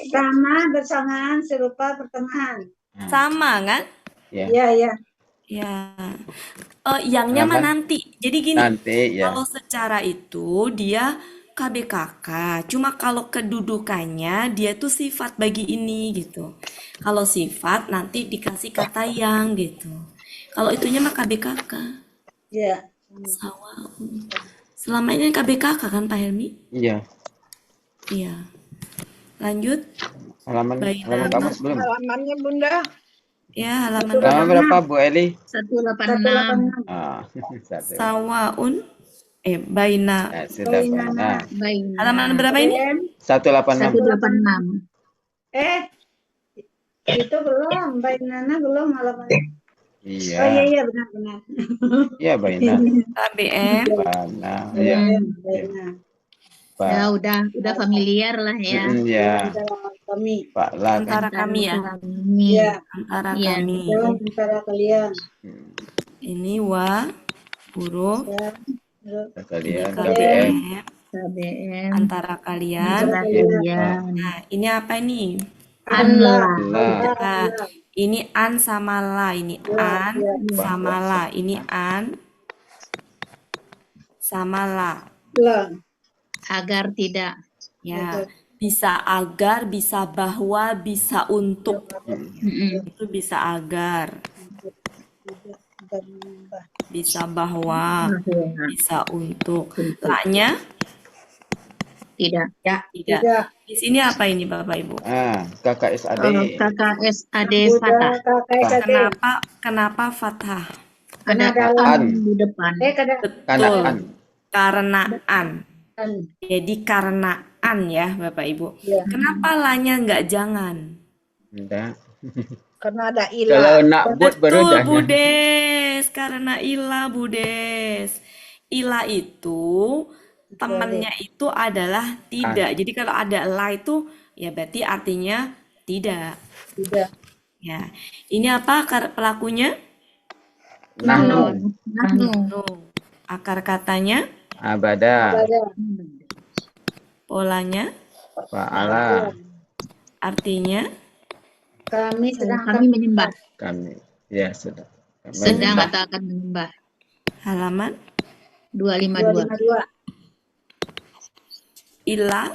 Sama bersamaan serupa pertengahan. Sama kan? Ya. Iya. Ya. Yangnya mah Kenapa? nanti. Jadi gini, Nanti ya. kalau secara itu dia KBKK. Cuma kalau kedudukannya dia tuh sifat bagi ini gitu. Kalau sifat nanti dikasih kata yang gitu. Kalau itunya mah KBKK. Iya. Sawa. Selama ini KBKK kan Pak Helmi? Iya. Iya. Lanjut. Halaman Baiklah. kamu belum? Halamannya Bunda. Ya, halaman Halaman berapa Bu Eli? 186. Ah, satu. sawaun baina. Nah, sudah pernah. Baik. Halaman berapa ini? 186. 186. Itu belum, Mbak Nana belum halaman. Iya. Iya benar. Iya, Baina. KBM Bana. Iya. Pak. Ya udah familiar lah ya. Iya. Kami. Pak lah kan. antara kami ya. Kami. Iya. Antara Iya. kami. Antara kalian. Ini huruf Kalian ini KBM. KBM. antara kalian. Antara kalian. Nah, ini apa nih? Anla. Lah. Nah, ini an sama la, ini an sama la, ini an sama la. Agar tidak. Ya, bisa agar, bisa bahwa, bisa untuk. Itu bisa agar, bisa bahwa, bisa untuk. La-nya Tidak. tidak. Di sini apa ini Bapak Ibu? KKSAD. KKSAD Fatah. Kenapa fathah? Ada An. di depan. Kanaan. Karenaan. Jadi karenaan ya Bapak Ibu. Kenapa la-nya nggak jangan? Enggak. Karena ada ilah. Kalau nak buat baru Betul jangan. Budes, karena ilah Budes. Ilah itu temannya itu adalah tidak. Jadi kalau ada la itu ya berarti artinya tidak. Tidak. Ya. Ini apa pelakunya? Nahnu. No. Akar katanya, Abada. polanya, Fa'ala. artinya, Kami Kami menyembah. Kami. Ya, sudah. Sedang atau akan menyembah. halaman, 252. ilah,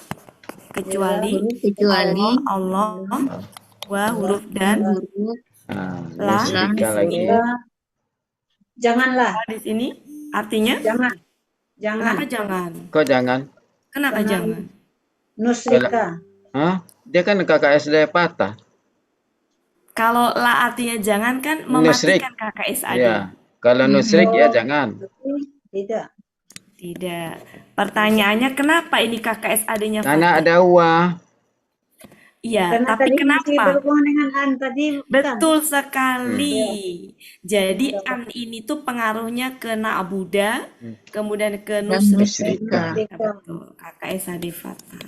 kecuali, Allah, wa huruf dan Huruf la. Musyrika lagi. Janganlah. Di sini artinya, Jangan. kenapa jangan? Kok jangan? Kenapa jangan? Nusrika. Hah? Dia kan KKSD patah. Kalau la artinya jangan kan Nusrik. mematikan KKSAD. Ya. Kalau nusrik ya jangan. Tidak. Tidak. Pertanyaannya kenapa ini KKSAD-nya Karena fathah? ada wa. Iya, Karena tapi tadi masih kenapa? berhubungan dengan an tadi. bukan? Betul sekali. Jadi an ini tuh pengaruhnya ke na'buda, kemudian ke dan nusrika. musyrika. Betul, KKSAD fathah.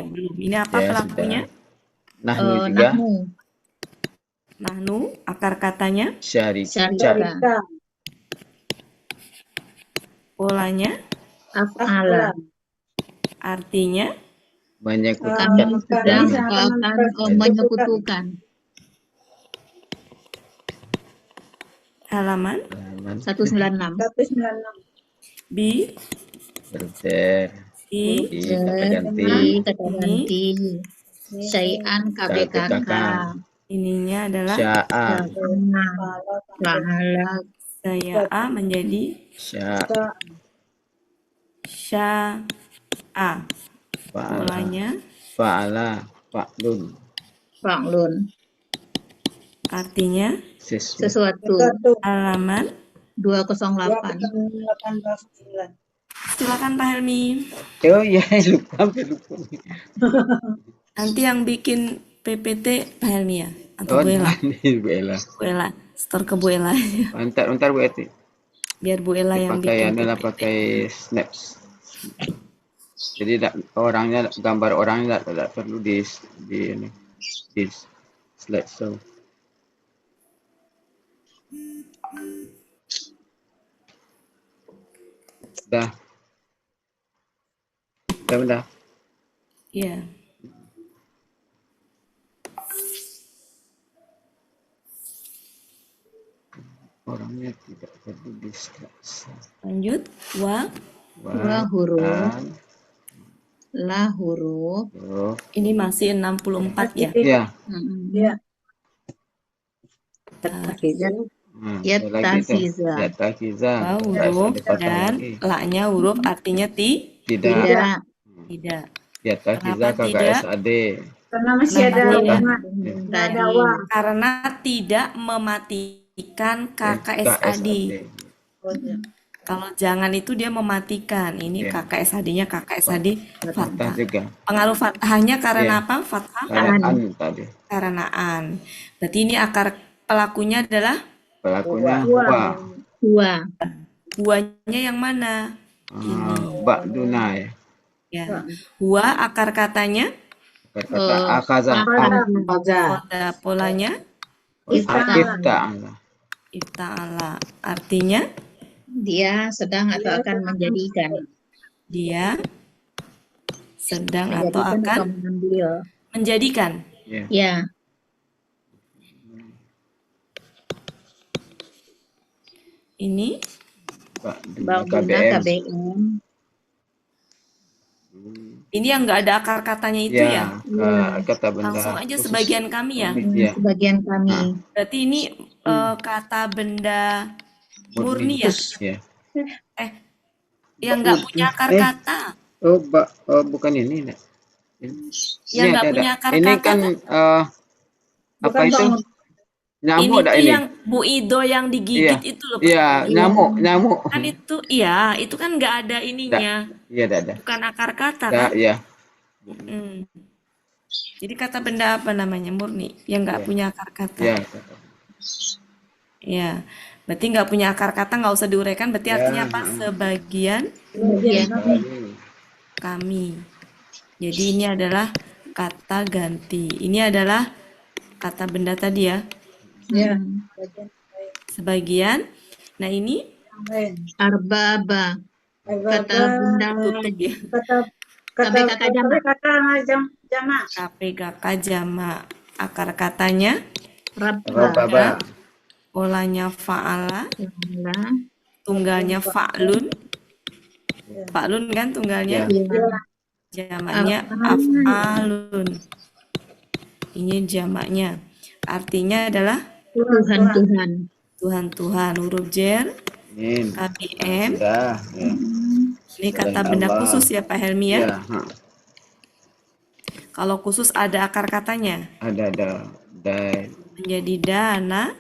Belum. Ini apa Ya, pelakunya? Nahnu juga. Nahnu, akar katanya, Syarika. Syarika. polanya, Af'ala. artinya, Menyekutukan. Kami sedang akan menyekutukan. halaman, 196. 196. Bi, Berter. si, I kata ganti. kata ini, ganti. Syai'an KBKK. KBKK. ininya adalah Sya'a. Pahala. saya A menjadi Sya'a. sya'a. Fa'ala. Polanya Fa'ala. Fa'lun. Fa'lun. artinya Sesuatu. halaman 208. silakan Pak Helmi. Oh iya, lupa. Nanti yang bikin PPT Pak Helmi ya atau Oh, Bu Ella? Bu Ella. Bu Ella, store ke Bu Ella aja. Ntar Bu Eti. Biar Bu Ella yang Pakai bikin adalah PPT. pakai snaps. Jadi orangnya, gambar orangnya tidak perlu di slideshow. Dah. Dah. Iya. Orangnya tidak perlu di slideshow. Lanjut. Wa huruf. An, La huruf. huruf. Ini masih 64 ya. Ya. Yattakiza. Yattakiza. Wa huruf dan la-nya huruf artinya tidak. Tidak. Yattakiza Kenapa kakak tidak? SAD. Karena masih Kenapa ada tidak? nggak ada wa. Karena tidak mematikan KKSAD. Kalau jangan itu dia mematikan. Ini Ya. KKSAD-nya KKSAD Fathah fathah. juga. Pengaruh fathahnya karena Ya. apa? Fathah Karena an tadi. karena an. Berarti ini akar pelakunya adalah Pelakunya Wa. Wa. huanya yang mana? Ba'duna ya. Ya. Hua akar katanya, Kata akaza. pada polanya Ifta'ala. ifta'ala. Artinya Dia sedang atau akan menjadikan. dia sedang atau Menjadikan akan atau mengambil. menjadikan. Ya. Ya. Ini Ba'duna Ba'duna KBM. KBM. ini yang nggak ada akar katanya itu ya. Kata benda Langsung aja khusus. sebagian kami ya. Ya. Sebagian kami. Berarti ini kata benda murni ya. Ya. Yang nggak punya akar kata. Bukan ini. Nak. Yang nggak punya akar ini kata kan apa itu? Nyamuk ini ini. yang Bu Ido yang digigit itu loh. Pak. Iya, nyamuk. Kan itu kan nggak ada ininya. Iya, ada. Bukan akar kata kan? Iya. Jadi kata benda apa namanya? Murni, yang nggak punya akar kata. Iya. Ya, berarti nggak punya akar kata nggak usah diuraikan. Berarti artinya apa? Sebagian kami. Jadi ini adalah kata ganti. Ini adalah kata benda tadi ya. Ya. Sebagian. Nah ini Arbaba. Kata benda. tutup ya. KBKK jamak. Jamak. KPKK jamak. Akar katanya Rabbaba. polanya fa'ala, Pahala. tunggalnya fa'lun. Fa'lun kan tunggalnya. Jamaknya af'alun. Ini jamaknya. Artinya adalah Tuhan. Huruf jer, KBM. Ya. Ini kata benda khusus ya Pak Helmi ya. Ya. Kalau khusus ada akar katanya. Ada. Menjadi dana.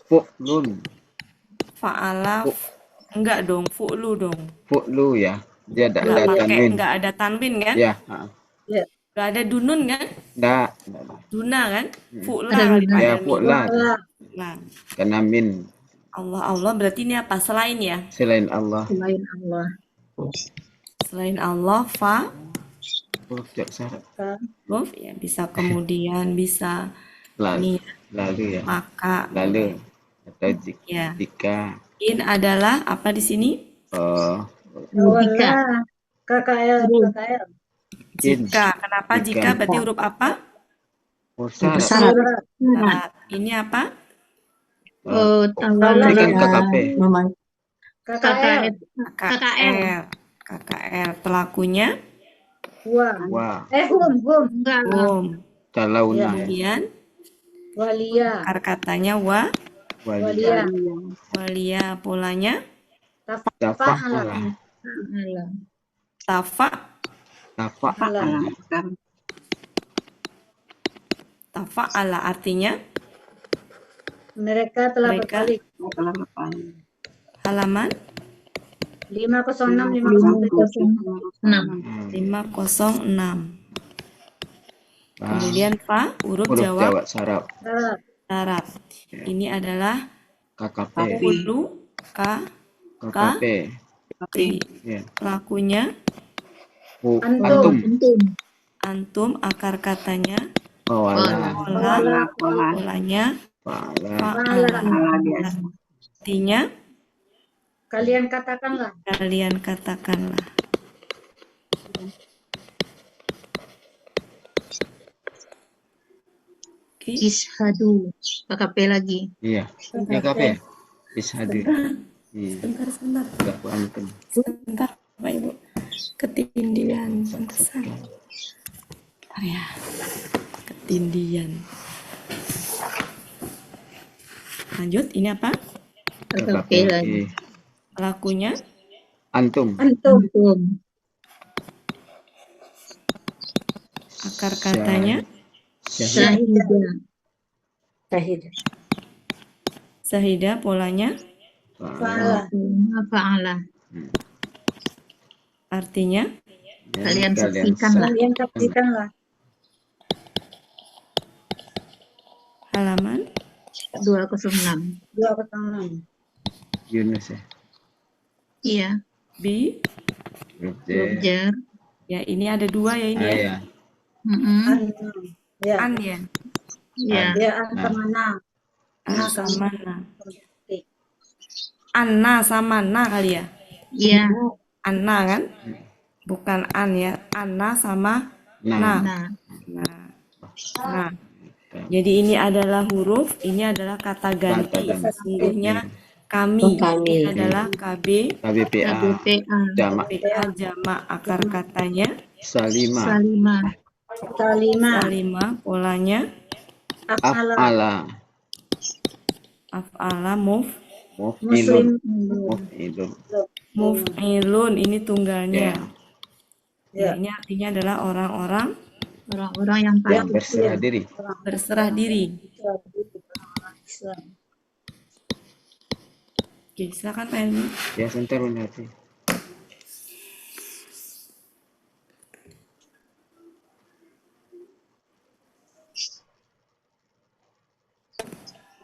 Fu'lun. Fa'ala. Enggak dong, fu'lu dong. Fu'lu ya. Dia ada tanwin. Enggak ada tanwin kan? Ya. Enggak ada dunun kan? Enggak. Duna kan? Fu'la Ada kali Pak Ya, Helmi. fu'la. Nah, Karena min Allah berarti ini apa? Selain ya? selain Allah. Selain Allah. Selain Allah, Huruf jak syarat. huruf ya bisa kemudian bisa Lalu ya. maka Lalu atau ya. jika. In adalah apa di sini? Jika. KKL. Jika. Kenapa jika? Berarti huruf apa? Syarat. Syarat. Ini apa? Oh, Ini kan KKP. KKL. KKL. KKL. Pelakunya Wah, Enggak lah. Talauna ya. Kemudian Walia. akar katanya Walia. walia. Polanya Tafa'ala. tafa'ala. Tafa'ala artinya Mereka telah mereka berbalik. halaman 506, 506. 506. Kemudian fa huruf Huruf jawab Jawa Sarap. syarat. Ini adalah KKP. hulu KKP. P. Ya. Pelakunya Antum. antum, akar katanya Wala. polanya Fa'ala. fa'ala. Artinya Kalian katakanlah. kalian katakanlah. Oke. Ishadu. KKP lagi. Iya. KKP. Ishadir. Iya. Sebentar. Enggak ku antum. Sebentar, Bapak Ibu. Ketindian, pantesan. Bentar ya. Ketindian. Lanjut, ini apa? KKP lagi. Pelakunya Antum. Antum. akar katanya Syahid. sahida, polanya Fa'ala. Fa'ala. artinya Kalian saksikanlah. halaman 206. Yunus ya. Iya. bi. Jar. Ya, ini ada dua ya ini ya. Iya. An ya. Iya. An sama na. Anna sama na kali ya. Iya. Anna kan? Bukan an ya. Anna sama na. Nah, Nah. Jadi ini adalah huruf, ini adalah kata ganti. Kata ganti. Sesungguhnya kami. Kami. Ini adalah KB. KBPA. KBPA. Jamak. PA jamak, akar katanya Salima. salima, polanya Af'ala. af'ala, Muf'ilun. muf'ilun, ini tunggalnya. Ya. Ya, ini artinya adalah orang-orang Orang-orang yang Yang patuh. berserah diri. berserah diri. Oke, silakan Pak Helmi. Ya, sebentar nanti.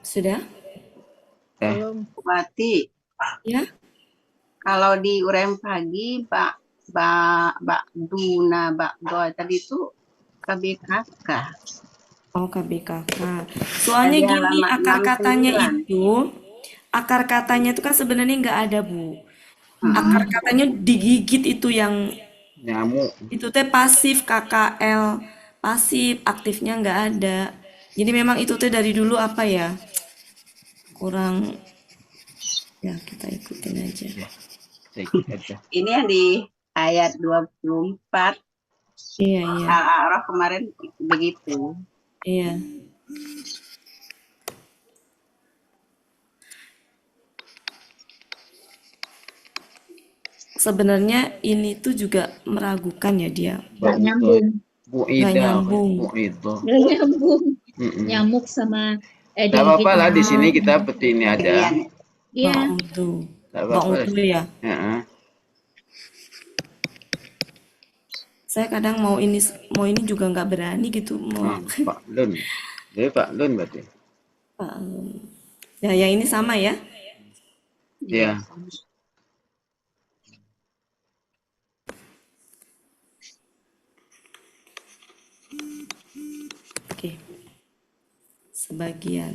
Sudah? Berarti Ya. kalau di urem pagi Duna do tadi itu KBKK. Oh, KBKK. Soalnya Dari gini, halaman akar katanya 69. itu kan sebenarnya nggak ada, Bu. Akar katanya digigit itu yang Nyamuk. itu teh pasif, KKL pasif, aktifnya nggak ada. Jadi memang itu teh dari dulu apa ya, kurang, ya kita ikutin aja. Saya ikut aja. Ini yang di ayat 24. Iya. Al-A'raf kemarin begitu. Iya. Sebenarnya ini tuh juga meragukan ya dia. Nggak nyambung. Nggak nyambung. Nggak nyambung. Nyamuk sama Tidak apa-apa lah, di sini kita seperti ini aja. Iya. Ba'udu. Tidak apa-apa. Ba'udu ya. Saya kadang mau ini juga nggak berani gitu mau. Pak Lun. Jadi Pak Lun berarti. Pak Lun. Ya, yang ini sama ya. Iya. Oke. Sebagian.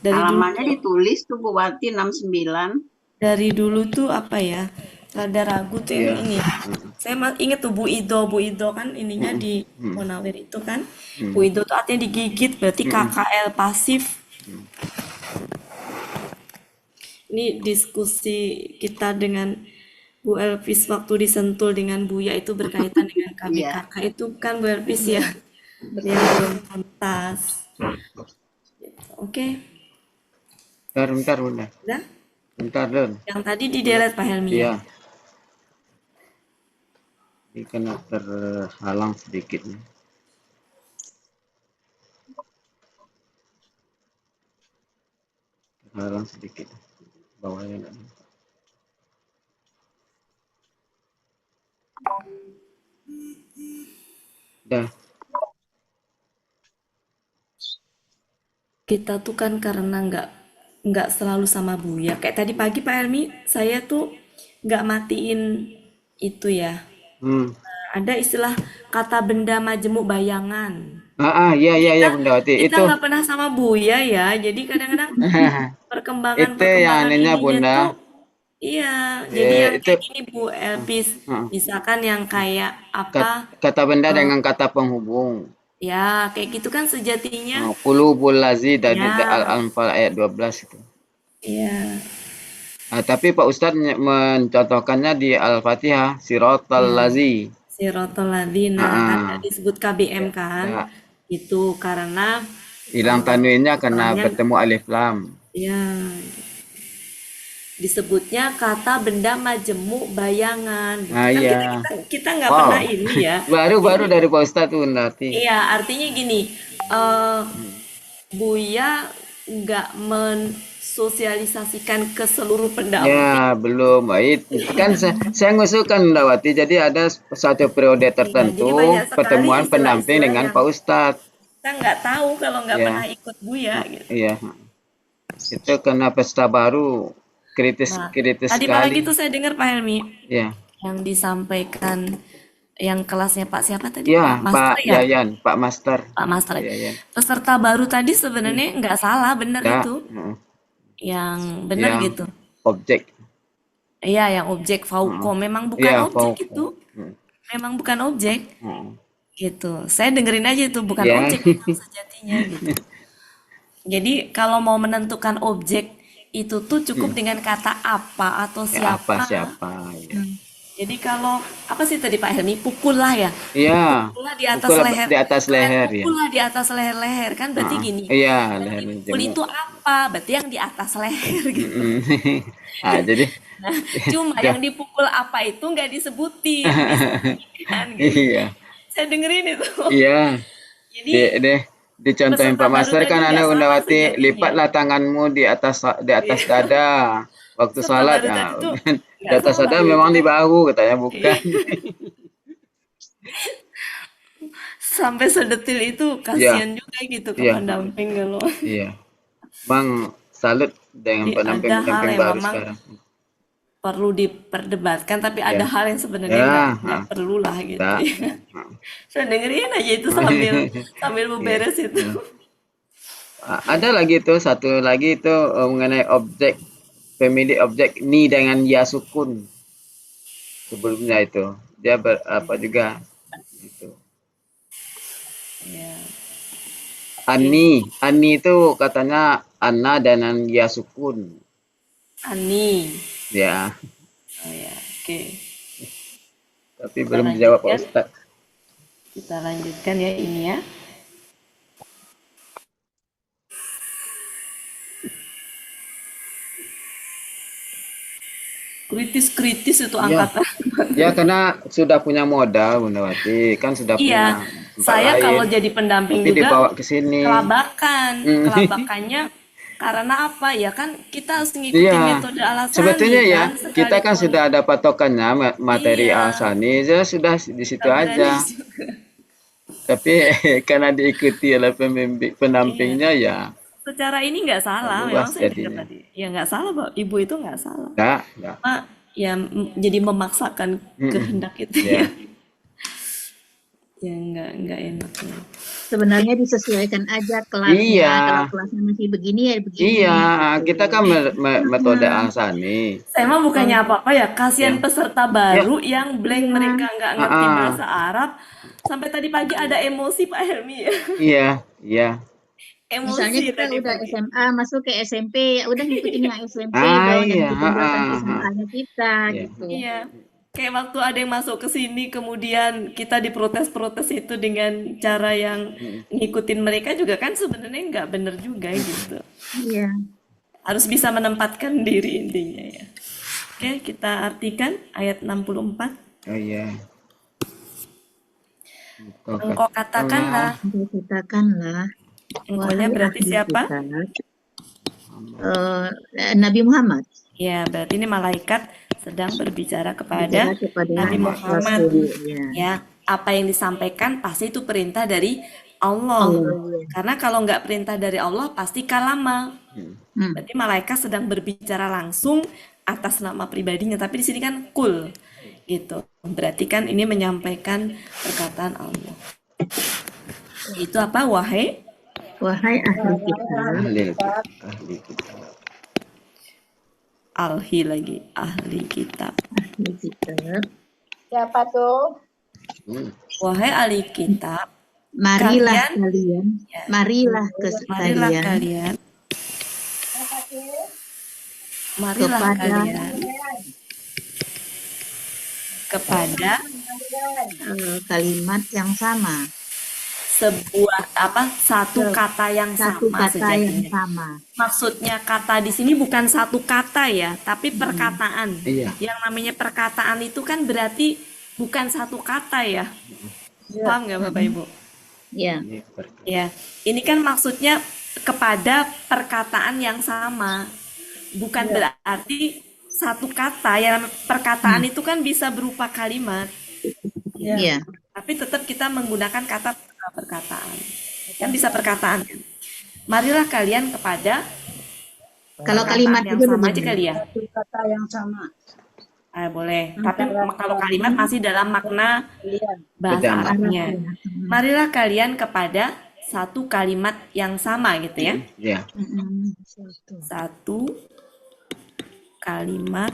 Halamannya ditulis tuh Bu Wati 69. Dari dulu tuh apa ya? Rada ragu tuh yang ini. Saya inget tuh Bu Ido kan ininya Mm-mm. di Mm-mm. Munawir itu kan. Bu Mm-mm. Ido tuh artinya digigit, berarti Mm-mm. KKL pasif. Mm. Ini diskusi kita dengan Bu Elvis waktu disentul dengan Buya itu berkaitan dengan Iya, KBKK itu kan Bu Elvis ya, yang belum tuntas. Oke, Bentar, Bunda. udah. Bentar, Don. Yang tadi di delete Pak Helmi ya. Iya, ini kena terhalang sedikit nih. Terhalang sedikit. Bawahnya nggak ada. Udah. Kita tuh kan karena nggak selalu sama Buya. Kayak tadi pagi Pak Helmi, saya tuh nggak matiin itu ya. Hmm. Ada istilah kata benda majemuk bayangan. Iya, Bunda Wati. Kita Itu. nggak pernah sama Buya ya. Jadi kadang-kadang Itu yang perkembangan ininya, ininya Bunda. tuh iya. Jadi yang Itu kayak gini Bu Elvis, Heeh. misalkan yang kayak apa? Kata benda dengan kata penghubung. Ya, kayak gitu kan sejatinya. Qulubul lazi dari Ya, Al-Anfal ayat 12 itu. iya, Tapi Pak Ustadz mencontohkannya di Al-Fatihah, Siratal iya. lazi. Sirotol ladina kan nggak Ah, disebut KBM kan? ya. Itu karena Hilang tanwinnya karena soalnya bertemu alif lam. ya disebutnya kata benda majemuk bayangan gitu kan kita Iya. kita kita nggak Wow. pernah ini ya. Baru dari Pak Ustadz tuh nanti. Iya, artinya gini, Buya nggak mensosialisasikan ke seluruh pendamping. Ya, belum. Kan saya ngusulkan Ndawati. Jadi ada satu periode Iya, jadi tertentu banyak sekali pertemuan pendamping istilah-istilah dengan yang Pak Ustadz. kita nggak tahu kalau nggak Ya, pernah ikut Buya gitu. iya. Itu karena pesta baru kritis Nah, tadi pagi sekali. tuh saya dengar Pak Helmi Ya, yang disampaikan yang kelasnya Pak siapa tadi? ya Pak Master Pak ya? Yayan, Pak Master. Pak Master. Yayan. Peserta baru tadi sebenarnya nggak salah, bener Ya, itu. Yang bener yang gitu. objek. Iya, yang objek Fauko. Memang bukan Iya, objek Fauko. itu. Memang bukan objek. Heeh. Gitu. Saya dengerin aja itu bukan Ya, objek itu sejatinya gitu. Jadi kalau mau menentukan objek itu tuh cukup dengan kata apa atau ya apa siapa. siapa. Ya. Jadi kalau apa sih tadi Pak Helmi? Pukul lah ya. Iya, Pukul lah di atas pukul leher. di atas Kalian leher ya. pukul lah di atas leher-leher kan berarti Heeh. gini. Iya, Yang leher dipukul jemuk. itu apa? Berarti yang di atas leher gitu. Jadi Nah, cuma udah. yang dipukul apa itu nggak disebutin, disembunyikan gitu. Iya, Saya dengerin itu. iya. Jadi Dicontohin peserta Pak baru Master tadi kan nggak anak salah Undawati, sejatinya. lipatlah tanganmu di atas Iya. dada waktu Peserta salat. baru Nah, tadi tuh di nggak atas salah dada gitu memang di kan. bahu katanya Iya. bukan. Sampai sedetil itu Iya, kasihan juga gitu ke iya, pendamping kalau. iya. Bang salut dengan Jadi ada hal pendamping yang baru memang sekarang. perlu diperdebatkan, tapi ada Ya, hal yang sebenarnya nggak ya, perlu lah gitu tak. ya. Saya dengerin aja itu sambil Iya. beberes itu. Ada lagi tuh satu lagi itu mengenai objek pemilik objek ni dengan ya sukun sebelumnya itu dia apa juga gitu. Ya, Ani itu katanya Ana dengan ya sukun Ani. ya, Oh ya, oke. tapi Kita belum dijawab Pak lanjutkan. Ustadz. Kita lanjutkan ya ini ya. Kritis-kritis itu Ya, angkatan. ya karena sudah punya modal Bundawati kan sudah Iya, punya tempat saya kalau lain jadi pendamping tapi juga dibawa ke sini. kelabakan. Kelabakannya karena apa ya kan kita harus ngikutin Iya, metode Al-Asani sebetulnya ya kan kita kan sekalipun. sudah ada patokannya materi Iya, Al-Sani, ya sudah di situ nggak berani aja. juga. Tapi karena diikuti oleh Iya. pendampingnya ya Secara ini nggak salah, memang luas saya dengar jadinya. tadi. Ya nggak salah, Pak. Ibu itu nggak salah. Enggak. Cuma ya jadi memaksakan Mm-mm. kehendak itu Ya. ya. Ya nggak enak ya. Sebenarnya disesuaikan aja kelasnya. Iya. Kalau kelasnya masih begini ya begini. Iya, gitu. kita kan metode Ahsani. Saya mah bukannya apa-apa ya, kasihan Ya. peserta baru yang blank, mereka nggak ngerti Ah, ah. bahasa Arab. Sampai tadi pagi ada emosi Pak Helmi ya. Iya, iya. Misalnya Emosi kita tadi udah pagi. SMA masuk ke SMP, ya udah ngikutin yang SMP Ah, dong, yang iya, ngikutin belakang ah, ah. SMA-nya kita Iya. gitu. Iya. Kayak waktu ada yang masuk ke sini kemudian kita diprotes-protes itu dengan cara yang ngikutin mereka juga kan sebenarnya nggak bener juga gitu. Iya. Harus bisa menempatkan diri intinya ya. Oke, kita artikan ayat 64. Oh iya. Engkau katakanlah. Engkau katakanlah, Engkaunya wahai berarti ahli siapa? kitab, Nabi Muhammad. Ya, berarti ini malaikat sedang berbicara kepada Bicara kepada Nabi Muhammad. Rasul, ya. Ya, apa yang disampaikan pasti itu perintah dari Allah. Karena kalau nggak perintah dari Allah pasti kalama. Berarti malaikat sedang berbicara langsung atas nama pribadinya, tapi di sini kan kul gitu. Berarti kan ini menyampaikan perkataan Allah. Itu apa? Wahai ahli kitab, Ahli kitab. ahli lagi, ahli kitab. ahli kitab, Siapa tuh? Wahai ahli kitab, marilah Kalian- kalian, Ya. marilah marilah kalian kalian, marilah Kepada- kalian kepada kalimat yang sama, sebuah satu kata yang satu sama kata yang sejatinya. sama. Maksudnya kata di sini bukan satu kata ya, tapi perkataan. Iya. Yang namanya perkataan itu kan berarti bukan satu kata ya. Paham nggak Bapak Ibu? Ya, Ini Ya, ini kan maksudnya kepada perkataan yang sama. Bukan berarti satu kata, ya perkataan itu kan bisa berupa kalimat. ya. Tapi tetap kita menggunakan kata perkataan. Kan bisa perkataan kan. Marilah kalian kepada Kalau perkataan kalimat yang itu sama aja begitu. kali ya. Kata yang sama. Boleh. Tapi kalau kalimat masih dalam makna bahasa Beda. Arabnya. Marilah kalian kepada satu kalimat yang sama gitu ya. Iya. Satu kalimat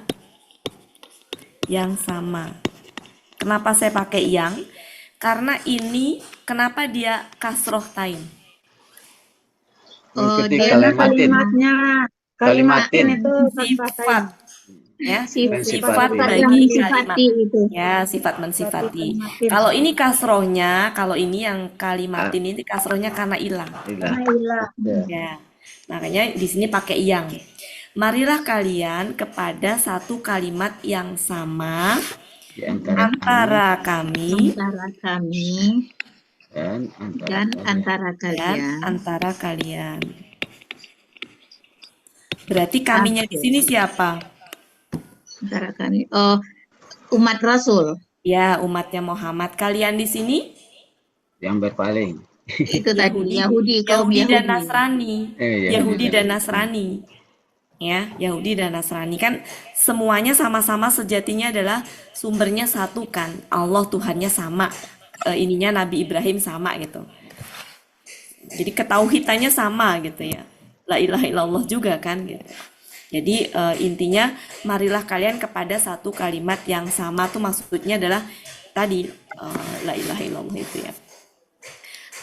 yang sama. Kenapa saya pakai yang? Karena ini kenapa dia kasroh tain? Mengikuti dia kalimatin. Kalimatin. itu Sifat ya, Mensifati. sifat bagi yang kalimat. mensifati itu. Ya, sifat mensifati. Kalau ini kasrohnya, kalau ini yang kalimatin ini kasrohnya karena ilang. Iya. Ya, makanya di sini pakai yang. Marilah kalian kepada satu kalimat yang sama Di antara antara kami Antara kami dan dan antara kalian. antara dan kalian. antara kalian. Berarti kaminya di sini siapa? Antara kami. Umat Rasul. Ya, umatnya Muhammad. Kalian di sini Yang berpaling. Itu tadi Yahudi, kaum Yahudi dan Yahudi. Nasrani. Yahudi Yahudi dan dan Nasrani. Ya, Yahudi dan Nasrani kan semuanya sama-sama sejatinya adalah sumbernya satu kan. Allah Tuhannya sama. Ininya Nabi Ibrahim sama gitu. Jadi ketauhidannya sama gitu ya. La ilaha illallah juga kan gitu. Jadi intinya marilah kalian kepada satu kalimat yang sama tuh maksudnya adalah tadi la ilaha illallah itu ya.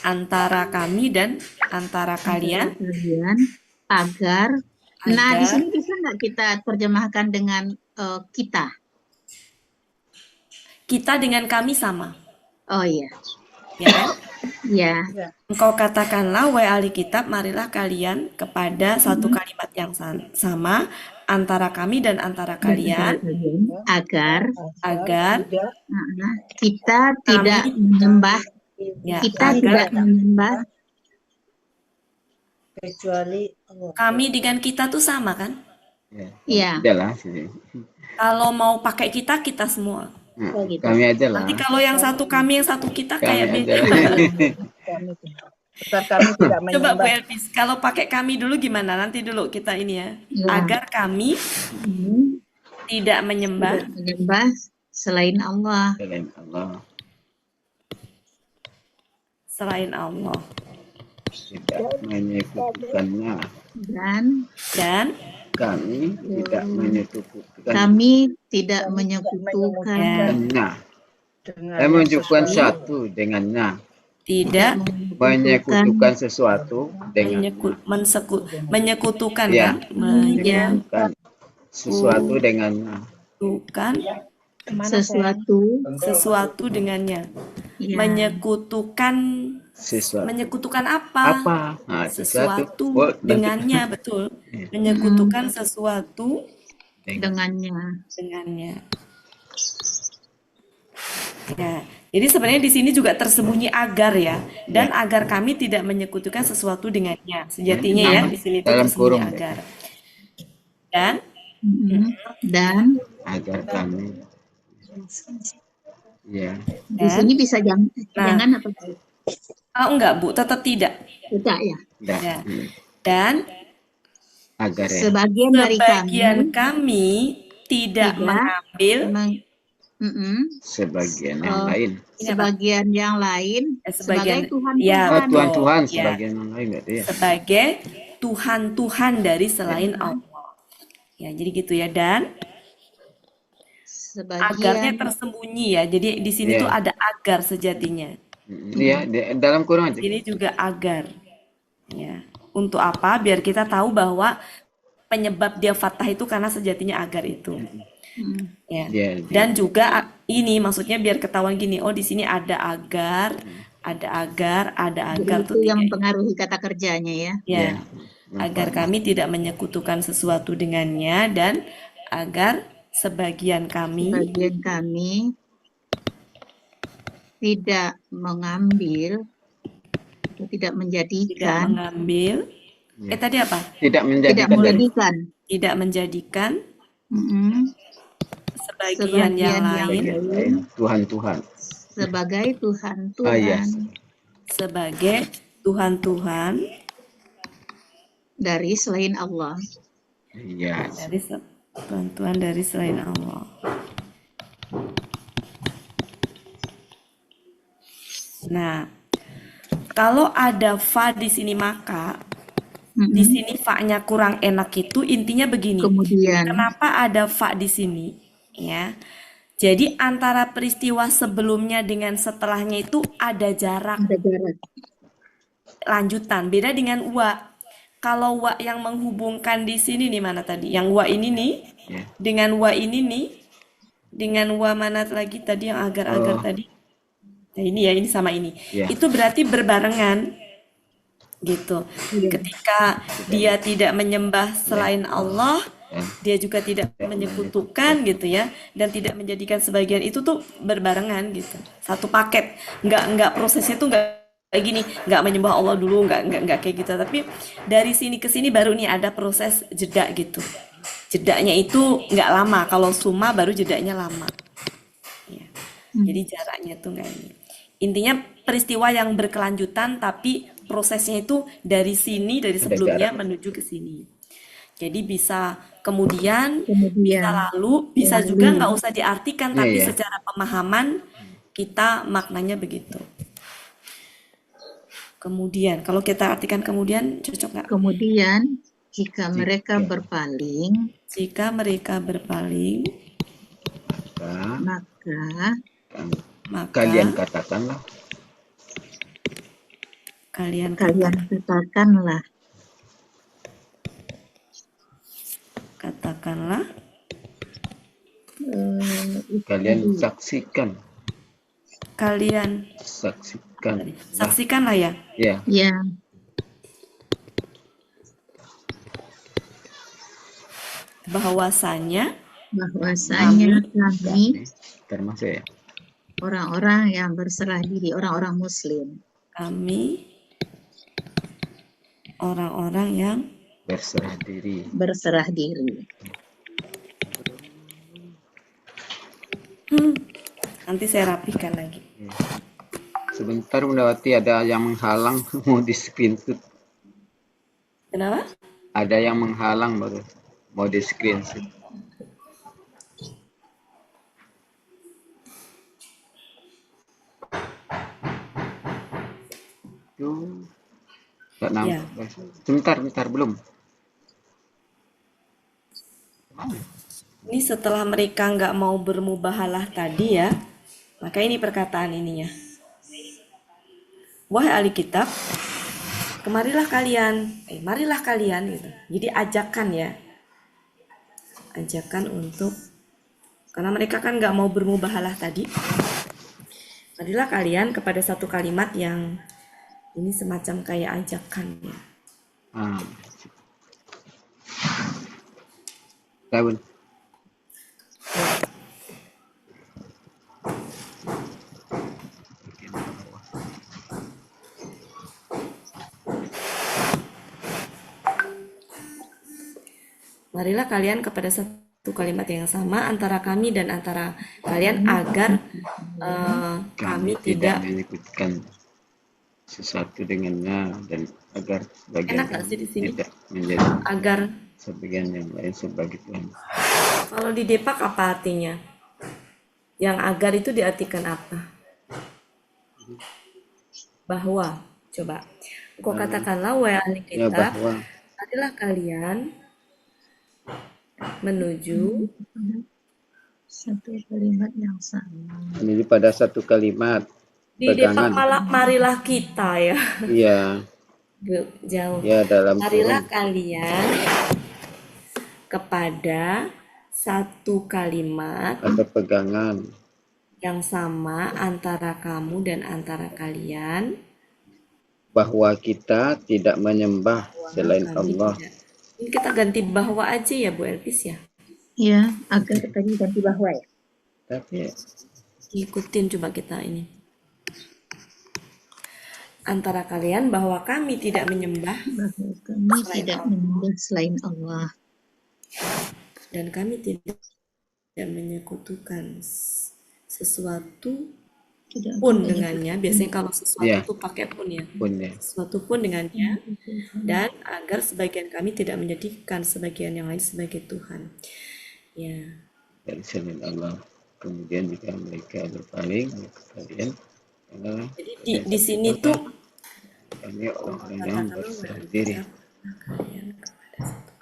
Antara kami dan antara kalian Agar. Nah, di agar sini bisa nggak kita terjemahkan dengan kita? kita dengan kami sama. Oh iya, Ya kan? ya. Engkau katakanlah wahai ahli kitab, marilah kalian kepada satu kalimat yang sama antara kami dan antara kalian Agar agar kita tidak menyembah, ya kita agar tidak menyembah kecuali kami dengan kita tuh sama kan? Ya. Udah lah sini. Kalau mau pakai kita semua. Nah, gitu. kami aja lah. Nanti kalau yang satu kami yang satu kita kayak Kami beda. aja lah. kami tidak Coba Bu menyembah. Elvis, kalau pakai kami dulu gimana? Nanti dulu kita ini ya. Ya. Agar kami tidak menyembah Tidak menyembah selain Allah. Selain Allah. selain Allah tidak menyekutukannya. dan Kami tidak menyekutukan kami tidak menyekutukan ya, dengan menunjukkan sesuatu satu dengannya, tidak menyekutukan sesuatu dengan menyekutukan ya, kan menyekutukan menyekutukan sesuatu dengannya. sesuatu dengannya ya, menyekutukan Sesuatu apa? Nah, Sesuatu Oh, dengannya, betul. Menyekutukan sesuatu dengannya. Ya, jadi sebenarnya di sini juga tersembunyi agar ya, dan agar kami tidak menyekutukan sesuatu dengannya. Sejatinya ya, di sini itu dalam tersembunyi kurung agar. Dan Dan agar kami ya di sini bisa jangan apa? enggak Bu, tetap tidak. Tidak ya. dah, Ya. Dan agar ya Sebagian dari kami tidak mengambil sebagian yang lain. sebagian yang lain sebagai Tuhan ya, Oh, Tuhan Ya. sebagian yang lain berarti ya. sebagai Tuhan dari selain Allah. Ya, jadi gitu ya. Dan agarnya tersembunyi ya. Jadi di sini Iya. tuh ada agar sejatinya. Iya, dalam kurung aja. Ini juga agar. Ya. Untuk apa? Biar kita tahu bahwa penyebab dia fathah itu karena sejatinya agar itu. Ya. Iya. Dan juga ini maksudnya biar ketahuan gini, oh di sini ada agar, itu tuh yang tiga. mempengaruhi kata kerjanya ya. Ya. Agar kami tidak menyekutukan sesuatu dengannya dan agar sebagian kami tidak mengambil, tidak menjadikan, tadi apa? Tidak menjadikan Tidak menjadikan mm-mm, sebagian yang lain Tuhan. sebagai Tuhan-Tuhan. Ah, yes. Sebagai Tuhan dari selain Allah. Iya. dari Tuhan dari selain Allah. Nah, kalau ada fa di sini maka di sini fa-nya kurang enak itu intinya begini. Kemudian kenapa ada fa di sini? Ya. Jadi antara peristiwa sebelumnya dengan setelahnya itu ada jarak. Lanjutan, beda dengan wa. Kalau wa yang menghubungkan di sini nih mana tadi? Yang wa ini nih dengan wa ini nih. Dengan wa mana lagi tadi yang agar-agar tadi? Nah, ini ya, ini sama ini. Itu berarti berbarengan. Gitu. Ketika dia tidak menyembah selain Allah, dia juga tidak menyekutukan gitu ya, dan tidak menjadikan sebagian itu tuh berbarengan gitu. Satu paket. Enggak prosesnya tuh enggak kayak gini, nggak menyembah Allah dulu, nggak kayak gitu, tapi dari sini ke sini baru nih ada proses jeda gitu. Jedanya itu nggak lama, kalau suma baru jedanya lama. Ya. Jadi jaraknya tuh nggak ini. Intinya peristiwa yang berkelanjutan, tapi prosesnya itu dari sini, dari sebelumnya menuju ke sini. Jadi bisa kemudian bisa lalu, bisa juga nggak usah diartikan, tapi secara pemahaman kita maknanya begitu. Kemudian, kalau kita artikan kemudian cocok nggak? Kemudian, jika mereka berpaling, maka kalian katakanlah. Kalian katakanlah. Kalian saksikan. Saksikanlah ya. Ya. Bahwasanya kami termasuk ya. Orang-orang yang berserah diri, orang-orang Muslim. Kami orang-orang yang berserah diri. Nanti saya rapikan lagi. Sebentar Bundawati, ada yang menghalang mau di screenshot. Kenapa? Ada yang menghalang baru mau di screenshot. itu nggak Ya, nampak. Sebentar, belum. ini setelah mereka nggak mau bermubahalah tadi ya, maka ini perkataan ininya. Wahai ahli kitab, marilah kalian gitu. Jadi ajakan ya, ajakan untuk, karena mereka kan nggak mau bermubahalah tadi. Marilah kalian kepada satu kalimat yang ini semacam kayak ajakan ya. Ah, tahun. Marilah kalian kepada satu kalimat yang sama antara kami dan antara kalian agar kami tidak menyebutkan sesuatu dengannya dan agar sebagian enak nggak sih di sini tidak menjadi agar sebagian yang lain sebagai Tuhan. kalau di Depak apa artinya? Yang agar itu diartikan apa? Bahwa coba kau katakanlah wahai ahli Ya, kitab, bahwa marilah kalian menuju Satu kalimat yang sama. ini pada satu kalimat di Depak pegangan. malah marilah kita ya. Iya, Jauh. ya dalam Marilah kurung. kalian kepada satu kalimat Atau pegangan yang sama antara kamu dan antara kalian, bahwa kita tidak menyembah bahwa selain kami Allah. tidak. Ini kita ganti bahwa aja ya Bu Elvis ya. Ya, agar tadi ganti bahwa ya. Tapi Ikutin coba kita ini. Antara kalian bahwa kami tidak menyembah Bahwa kami Selain tidak Allah. menyembah selain Allah. dan kami tidak menyekutukan sesuatu Tidak pun menyekutukan dengannya. Biasanya kalau sesuatu Ya. itu pakai pun ya. pun ya, Sesuatu pun dengannya, dan agar sebagian kami tidak menjadikan sebagian yang lain sebagai Tuhan. Ya, dari selain Allah. Kemudian jika mereka berpaling maka kalian adalah jadi di sini tuh kami orang-orang yang katakanlah berserah wahai diri. kitab, kalian kepada satu.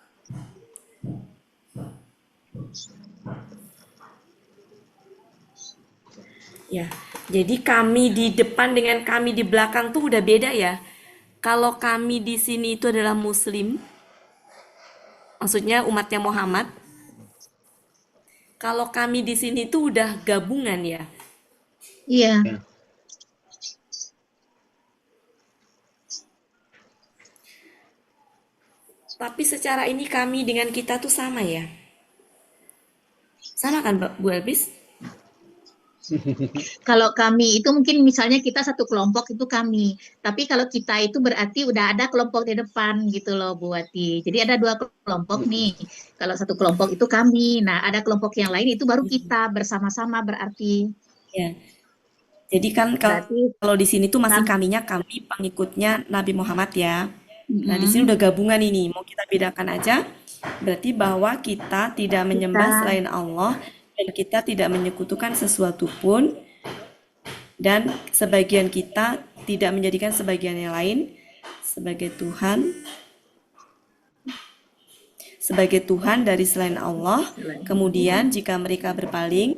Ya, jadi kami di depan dengan kami di belakang tuh udah beda ya. Kalau kami di sini itu adalah Muslim, maksudnya umatnya Muhammad. Kalau kami di sini tuh udah gabungan ya. Iya, Ya. Tapi secara ini kami dengan kita tuh sama ya. Sama kan Bu Elvis? kalau kami itu mungkin misalnya kita satu kelompok itu kami. Tapi kalau kita itu berarti udah ada kelompok di depan gitu loh Bu Wati. Jadi ada dua kelompok nih. Kalau satu kelompok itu kami. Nah, ada kelompok yang lain itu baru kita bersama-sama berarti. Ya. Jadi kan Berarti kalau di sini tuh masih kami. kami pengikutnya Nabi Muhammad ya. Nah, di Mm-mm. sini udah gabungan ini. Mau kita bedakan aja. Berarti bahwa kita tidak menyembah Kita selain Allah dan kita tidak menyekutukan sesuatu pun, dan sebagian kita tidak menjadikan sebagian yang lain sebagai Tuhan dari selain Allah. Kemudian jika mereka berpaling,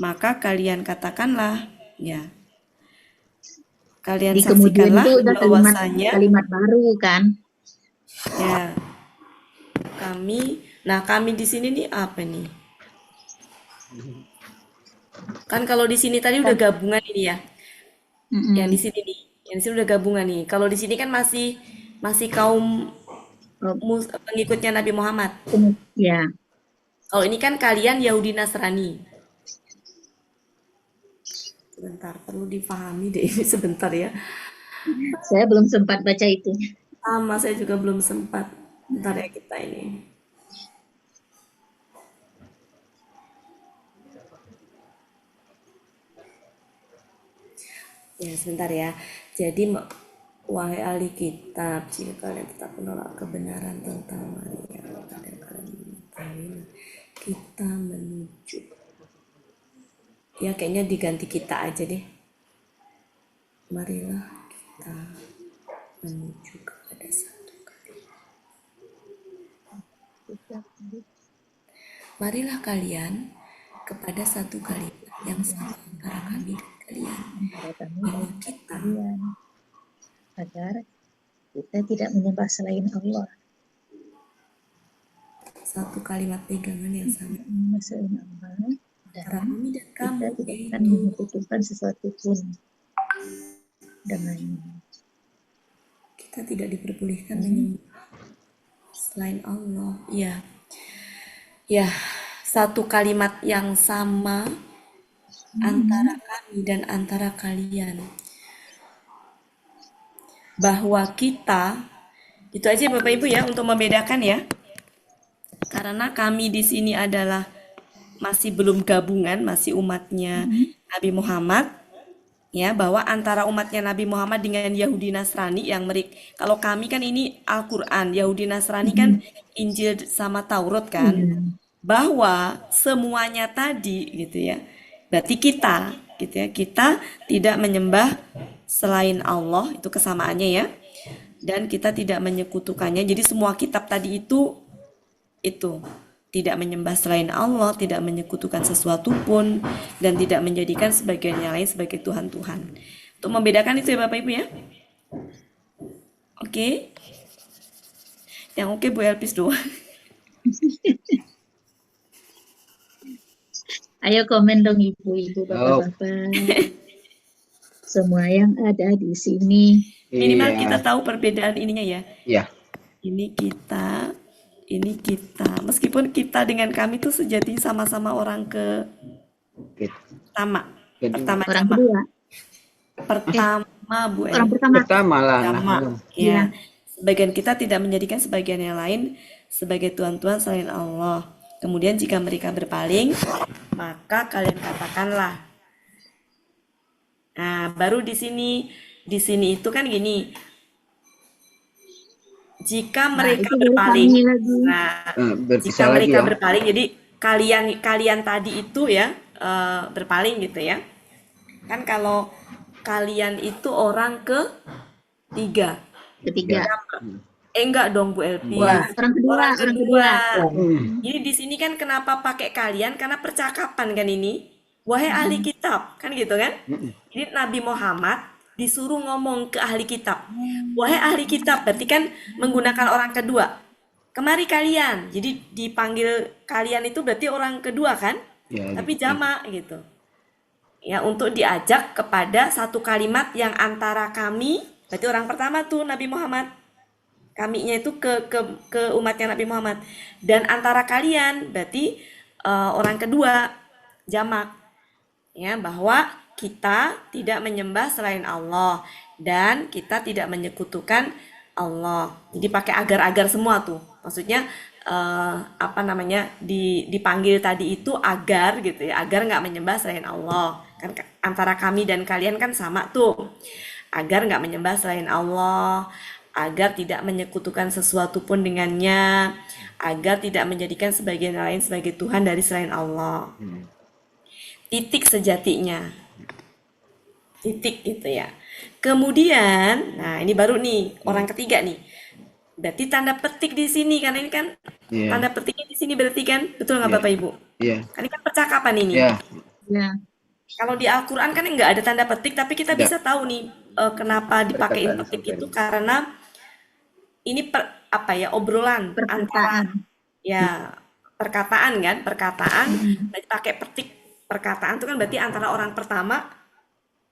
maka kalian katakanlah ya. Kalian di kemudian saksikanlah itu udah bahwasanya kalimat baru kan. ya kami di sini nih apa nih? Kan kalau di sini tadi udah gabungan ini ya. Mm-mm. Yang di sini nih, yang di sini udah gabungan nih. Kalau di sini kan masih kaum Oh, pengikutnya Nabi Muhammad. ya, Kalau ini kan kalian Yahudi Nasrani. Sebentar, perlu dipahami deh ini sebentar ya. saya belum sempat baca itu. Sama, saya juga belum sempat. Bentar ya kita ini. Ya, sebentar ya. Jadi, wahai ahli kitab, jika kalian tetap menolak kebenaran tentang Maria, dan kalian mengetahui, kita menuju. Ya, kayaknya diganti kita aja deh. Marilah kita menuju kepada satu kalimat. Marilah kalian kepada satu kalimat yang sama antara kami dan kalian, bahwa kita agar kita tidak menyembah selain Allah. satu kalimat pegangan yang sama Menyembah selain Allah antara dan kami dan kita kamu, tidak akan yaitu menyekutukan sesuatu pun dengannya. kita tidak diperbolehkan menyembah selain Allah. Ya, satu kalimat yang sama antara kami dan antara kalian, bahwa kita, itu aja Bapak Ibu ya untuk membedakan ya. Karena kami di sini adalah masih belum gabungan, masih umatnya Nabi Muhammad, ya, bahwa antara umatnya Nabi Muhammad dengan Yahudi Nasrani yang kalau kami kan ini Al-Quran, Yahudi Nasrani kan Injil sama Taurat kan, bahwa semuanya tadi gitu ya. Berarti kita gitu ya, kita tidak menyembah selain Allah, itu kesamaannya ya. Dan kita tidak menyekutukannya. Jadi semua kitab tadi itu tidak menyembah selain Allah, tidak menyekutukan sesuatu pun, dan tidak menjadikan sebagian yang lain sebagai Tuhan-Tuhan. Untuk membedakan itu ya Bapak Ibu ya. Oke. Yang oke Bu Elpis doang. Ayo komen dong ibu-ibu, bapak-bapak. Semua yang ada di sini. Minimal kita tahu perbedaan ininya ya. Iya. Ini kita. Meskipun kita dengan kami itu sejatinya sama-sama orang pertama Orang kedua. Pertama Bu El. Orang pertama. Pertama lah. Pertama. Ya. Sebagian kita tidak menjadikan sebagian yang lain sebagai Tuhan-Tuhan selain Allah. Kemudian jika mereka berpaling, maka kalian katakanlah. Nah, baru di sini itu kan gini. Jika mereka berpaling, jika mereka berpaling, jadi kalian tadi itu ya berpaling gitu ya. Kan kalau kalian itu orang ketiga. Enggak dong Bu Elvi. Orang kedua. Jadi di sini kan kenapa pakai kalian? Karena percakapan kan ini. Wahai ahli kitab, kan gitu kan? Jadi Nabi Muhammad disuruh ngomong ke ahli kitab. Wahai ahli kitab, berarti kan menggunakan orang kedua. Kemari kalian. Jadi dipanggil kalian itu berarti orang kedua kan? Ya, tapi jamak gitu. Ya, untuk diajak kepada satu kalimat yang antara kami, berarti orang pertama tuh Nabi Muhammad. Kaminya itu ke umatnya Nabi Muhammad. Dan antara kalian berarti orang kedua, jamak. Ya, bahwa kita tidak menyembah selain Allah dan kita tidak menyekutukan Allah. Jadi pakai agar-agar semua tuh. Maksudnya dipanggil tadi itu agar gitu ya, agar nggak menyembah selain Allah. Kan antara kami dan kalian kan sama tuh. Agar nggak menyembah selain Allah, agar tidak menyekutukan sesuatu pun dengannya, agar tidak menjadikan sebagian lain sebagai Tuhan dari selain Allah. Titik sejatinya. Titik gitu ya. Kemudian, nah ini baru nih orang ketiga nih. Berarti tanda petik di sini karena ini kan tanda petiknya di sini berarti kan betul nggak Bapak Ibu? Iya. Kan ini kan percakapan ini. Iya. Kalau di Al-Quran kan nggak ada tanda petik, tapi kita bisa tahu nih kenapa dipakein petik itu karena ini obrolan antara perkataan kan, pakai petik perkataan itu kan berarti antara orang pertama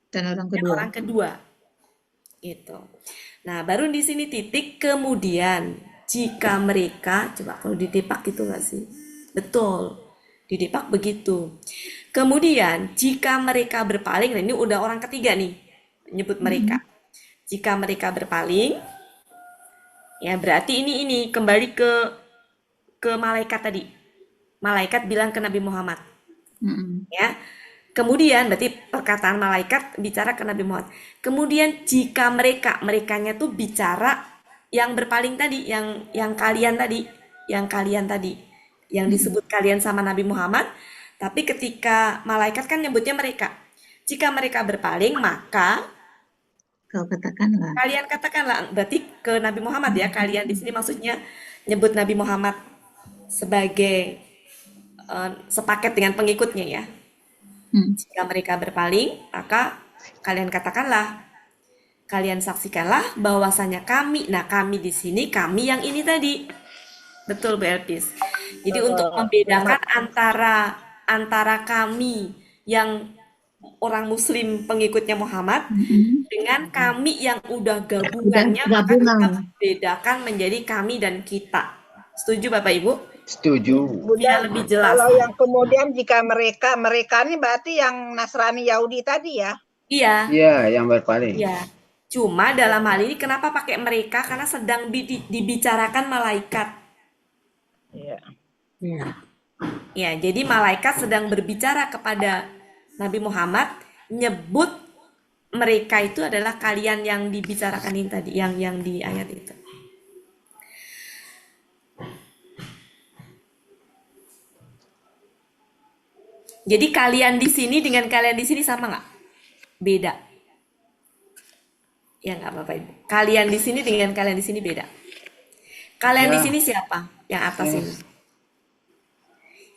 dan orang kedua. Gitu. Nah, baru di sini titik kemudian jika mereka coba kalau didepak gitu nggak sih? Betul. Didepak begitu. Kemudian jika mereka berpaling, nah ini udah orang ketiga nih nyebut mereka. Jika mereka berpaling, ya berarti ini kembali ke malaikat tadi. Malaikat bilang ke Nabi Muhammad. Ya. Kemudian berarti perkataan malaikat bicara ke Nabi Muhammad. Kemudian jika merekanya tuh bicara yang berpaling tadi, yang kalian tadi, yang disebut kalian sama Nabi Muhammad, tapi ketika malaikat kan nyebutnya mereka. Jika mereka berpaling, maka Kau katakanlah. Kalian katakanlah, berarti ke Nabi Muhammad ya. Kalian di sini maksudnya nyebut Nabi Muhammad sebagai sepaket dengan pengikutnya ya. Jika mereka berpaling, maka kalian katakanlah, kalian saksikanlah bahwasanya kami, nah kami di sini, kami yang ini tadi. Betul Bu Elpis. Jadi untuk membedakan antara kami yang orang Muslim pengikutnya Muhammad dengan kami yang udah gabungannya, maka kita Gabungan. bedakan menjadi kami dan kita. Setuju Bapak Ibu? Setuju. Biar lebih jelas. Kalau yang kemudian jika mereka ini berarti yang Nasrani Yahudi tadi ya? Iya. Iya, yang berpaling. Iya. Cuma dalam hal ini kenapa pakai mereka? Karena sedang dibicarakan malaikat. Iya. Iya. Ya, jadi malaikat sedang berbicara kepada Nabi Muhammad, nyebut mereka itu adalah kalian yang dibicarakan ini tadi, yang di ayat itu. Jadi kalian di sini dengan kalian di sini sama nggak? Beda. Ya nggak Bapak Ibu. Kalian di sini dengan kalian di sini beda. Kalian di Ya. sini siapa? Yang atas ini.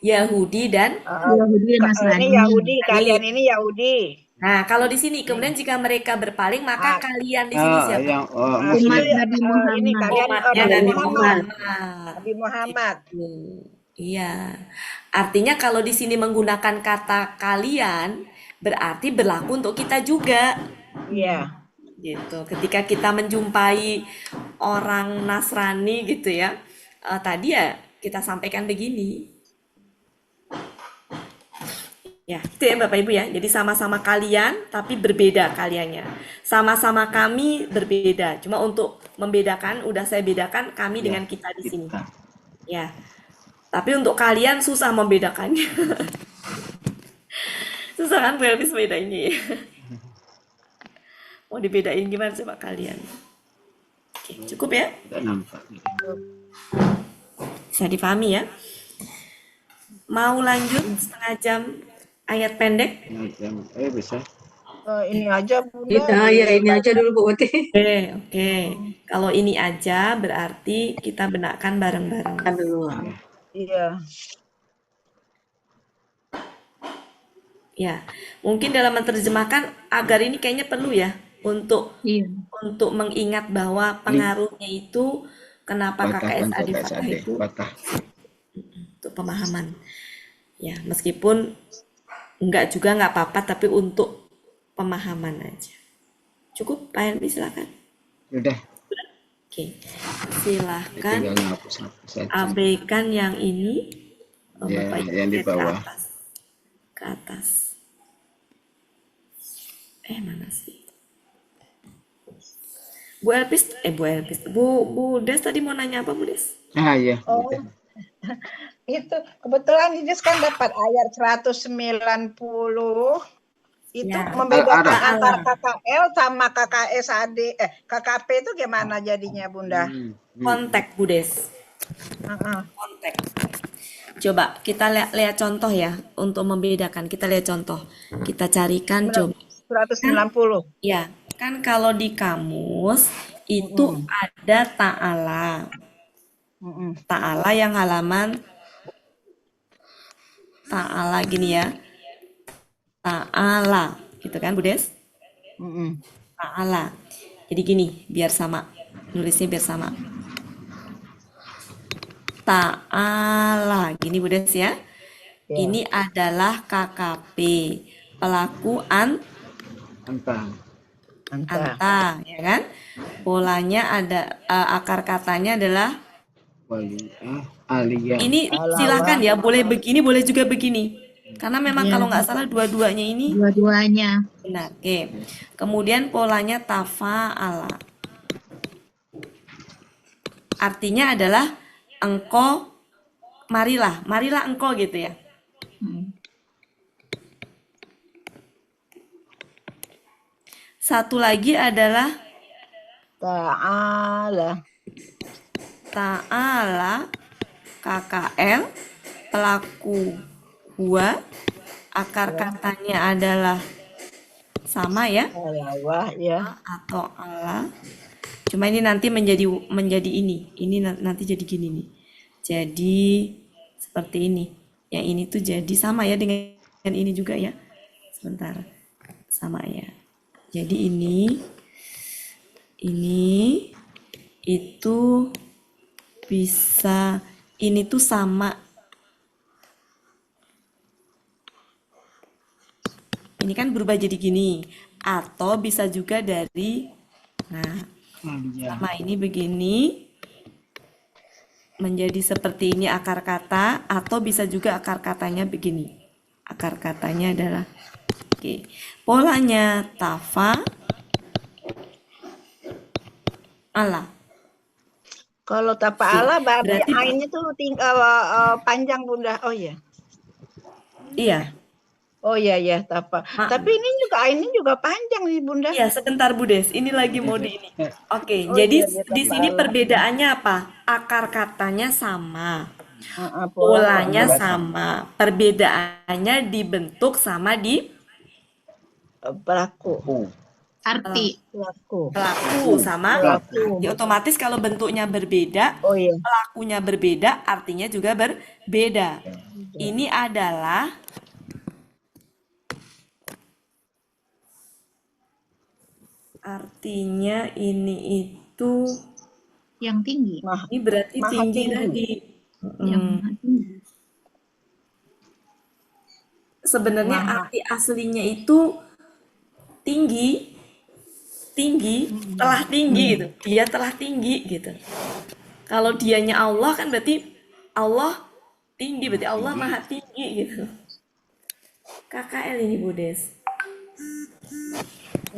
Yahudi dan Yahudi dan Nasrani. Ini Yahudi, kalian ini Yahudi. Nah, kalau di sini kemudian jika mereka berpaling, maka kalian di sini siapa? Yang Umat Muslim. Nabi Muhammad. Ini kalian Umatnya Nabi Nabi Muhammad. Muhammad. Nabi Muhammad. Iya. Artinya kalau di sini menggunakan kata kalian, berarti berlaku untuk kita juga. Iya. Gitu. Ketika kita menjumpai orang Nasrani gitu ya, tadi ya kita sampaikan begini. Ya, itu ya Bapak Ibu ya. Jadi sama-sama kalian tapi berbeda kaliannya. Sama-sama kami berbeda. Cuma untuk membedakan, udah saya bedakan kami dengan kita di sini. Kita. Ya. Tapi untuk kalian susah membedakannya. Susah kan Bu Elvis bedainnya ya. Mau dibedain gimana coba kalian? Oke, cukup ya? Tidak nampak. Bisa dipahami ya? Mau lanjut setengah jam ayat pendek? Bisa. Ini aja Bunda. Kita ya ini aja dulu Bu Wati. Oke. Kalau ini aja berarti kita benarkan bareng-bareng. Kan dulu. Iya. Ya, mungkin dalam menerjemahkan agar ini kayaknya perlu ya untuk Iya. mengingat bahwa pengaruhnya itu kenapa KKSAD Fatah KKSAD. itu Fatah. untuk pemahaman. Ya, meskipun enggak juga nggak apa-apa, tapi untuk pemahaman aja. Cukup, Pak Helmi silakan. Sudah. Oke, silahkan Tinggal ngapus-hapus saja. abaikan yang ini. Ya, Bapak Ibu yang di lihat ke bawah. atas. Ke atas. Mana sih? Bu Des tadi mau nanya apa Bu Des? Iya. Oh, itu kebetulan Idris kan dapat ayat 190 itu Ya. membedakan Al-Araf. antara KKL sama KKSAD KKP itu gimana jadinya Bunda? Konteks Bu Des. Konteks. Coba kita lihat contoh ya untuk membedakan. Kita lihat contoh. Kita carikan coba. 190. Ya, kan kalau di kamus itu ada ta'ala. Ta'ala yang halaman ta'ala gini ya. Ta'ala, gitu kan Bu Des? Ta'ala. Jadi gini, biar sama. Nulisnya biar sama. Ta'ala, gini Bu Des ya. Ini adalah KKP. Pelaku Anta. anta, ya kan? Polanya ada akar katanya adalah Aliyah. ini silakan ya, boleh begini, boleh juga begini. Karena memang kalau nggak salah dua-duanya ini Dua-duanya. benar. Oke. Kemudian polanya tafa'ala. Artinya adalah engkau, marilah engkau gitu ya. Satu lagi adalah ta'ala KKL pelaku huwa, akar katanya adalah sama ya, Alawah ya. atau Allah. Cuma ini nanti menjadi ini nanti jadi gini nih. Jadi seperti ini. Yang ini tuh jadi sama ya dengan ini juga ya. Sebentar. Sama ya. Jadi ini itu bisa, ini tuh sama. Ini kan berubah jadi gini. Atau bisa juga dari, nah, sama ini begini. Menjadi seperti ini akar kata, atau bisa juga akar katanya begini. Akar katanya adalah, oke, polanya tafa ala. Kalau tapa'ala berarti Berarti ainnya tuh panjang Bunda. Oh iya. iya. Oh iya ya, tapa. Tapi ini juga ainnya juga panjang nih Bunda. Iya, sebentar Bu Des. Ini lagi mode ini. Oke, Oh jadi iya, di sini tapa'ala. perbedaannya apa? Akar katanya sama. Pola Polanya sama. Perbedaannya dibentuk sama di pelaku. Arti. pelaku sama. Jadi otomatis kalau bentuknya berbeda, Oh iya. pelakunya berbeda, artinya juga berbeda. Ini adalah artinya ini itu Yang tinggi. ini berarti Maha tinggi tinggi. tadi. Yang maha tinggi. Sebenarnya arti aslinya itu tinggi, telah tinggi gitu. Dia telah tinggi gitu. Kalau dianya Allah kan berarti Allah tinggi, berarti Allah maha tinggi gitu. KKL ini Bu Des.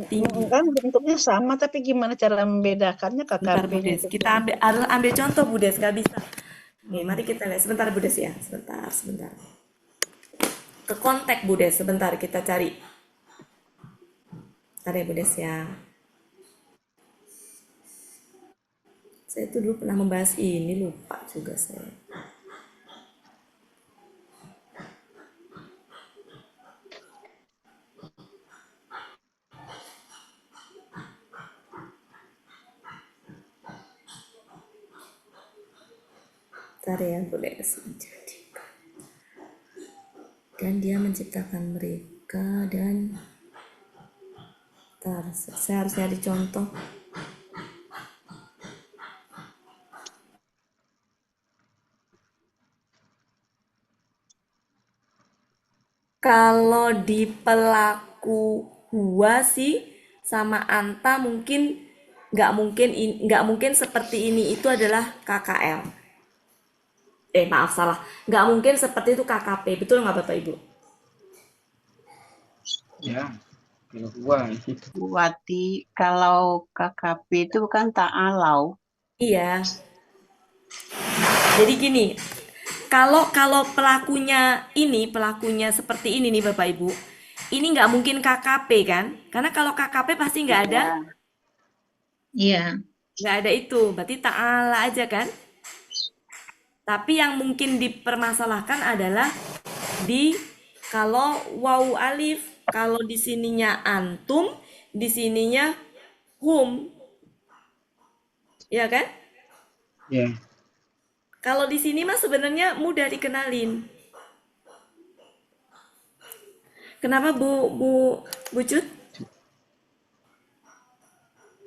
Tinggi. Kan bentuknya sama tapi gimana cara membedakannya Bentar Bu KKP? Des, kita ambil contoh Bu Des, gak bisa. Oke, mari kita lihat sebentar Bu Des ya, sebentar. Ke konteks Bu Des, sebentar kita cari. Bentar ya Bu Des ya. Saya tuh dulu pernah membahas ini, lupa juga saya. Bentar ya Bu Des. Dan dia menciptakan mereka dan bentar, saya harus nyari contoh. Kalau di pelaku huwa sih sama anta mungkin nggak mungkin seperti ini, itu adalah KKL. Maaf salah, nggak mungkin seperti itu KKP, betul nggak Bapak Ibu? Ya, kalau gua Buati, kalau KKP itu kan ta'alau. Iya. Jadi gini, kalau pelakunya seperti ini nih Bapak Ibu, ini nggak mungkin KKP kan? Karena kalau KKP pasti nggak ada, Iya. nggak ada itu, berarti ta'ala aja kan? Tapi yang mungkin dipermasalahkan adalah kalau waw alif, kalau di sininya antum, di sininya hum. Ya kan? ya. Kalau di sini mah sebenarnya mudah dikenalin. Kenapa Bu Cut?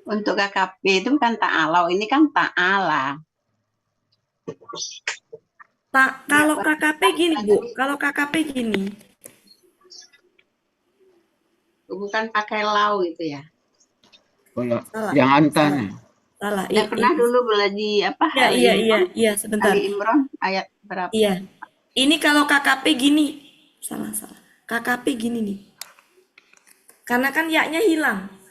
Untuk KKP itu kan ta'alau, ini kan ta'ala. Kalau KKP gini Bu, kalau KKP gini. Bukan pakai lau gitu ya. Kalau Salah. yang antanya. Salah. Yang pernah dulu belajar apa? Iya, sebentar. Ali Imran ayat berapa? Iya. Ini kalau KKP gini. Salah. KKP gini nih. Karena kan ya-nya hilang.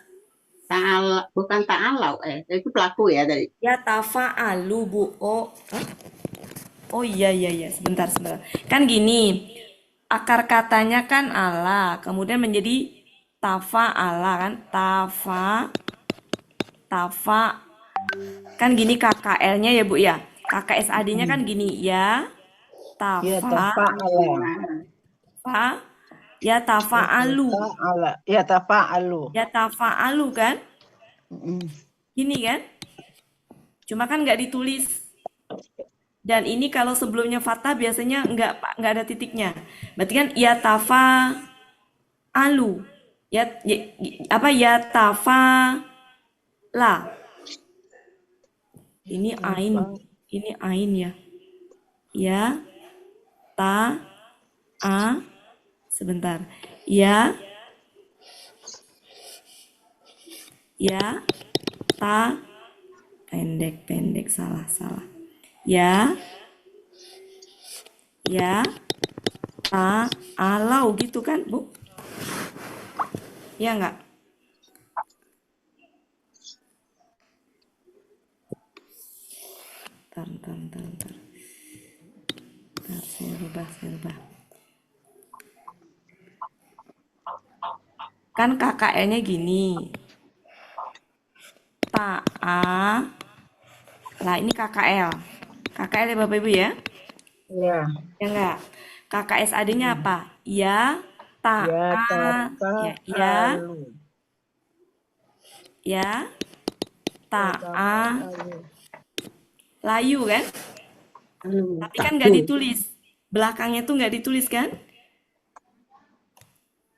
Bukan ta'alau, itu pelaku ya tadi. Ya tafa'alu Bu. Oh iya. Sebentar. Kan gini. Akar katanya kan Allah, kemudian menjadi tafa'ala kan. Tafa. Kan gini KKL-nya ya Bu ya. KKSAD-nya kan gini ya. Ya, Tafa. tapa'ala. Fa. Yatafa'alu. Yatafa'alu. Yatafa'alu kan? Mm-mm. Gini kan? Cuma kan nggak ditulis. Dan ini kalau sebelumnya fathah biasanya nggak ada titiknya. Berarti kan yatafa'alu. Apa yatafa'la. Ini ain. Ini ain ya. Ya, ta, a, sebentar. Ya, ta, pendek, salah. Ya, ta, alau gitu kan, Bu? Ya nggak? Ntar. Saya rubah. Kan KKL-nya gini. Ta'a. Lah ini KKL. KKL ya Bapak Ibu ya? Iya. Ya enggak? KKSAD-nya apa? Ya, ta'a. Yatafa'alu. Ya, ta'a. Yatafa'alu. Layu kan? Tapi kan nggak ditulis. Belakangnya tuh nggak ditulis kan?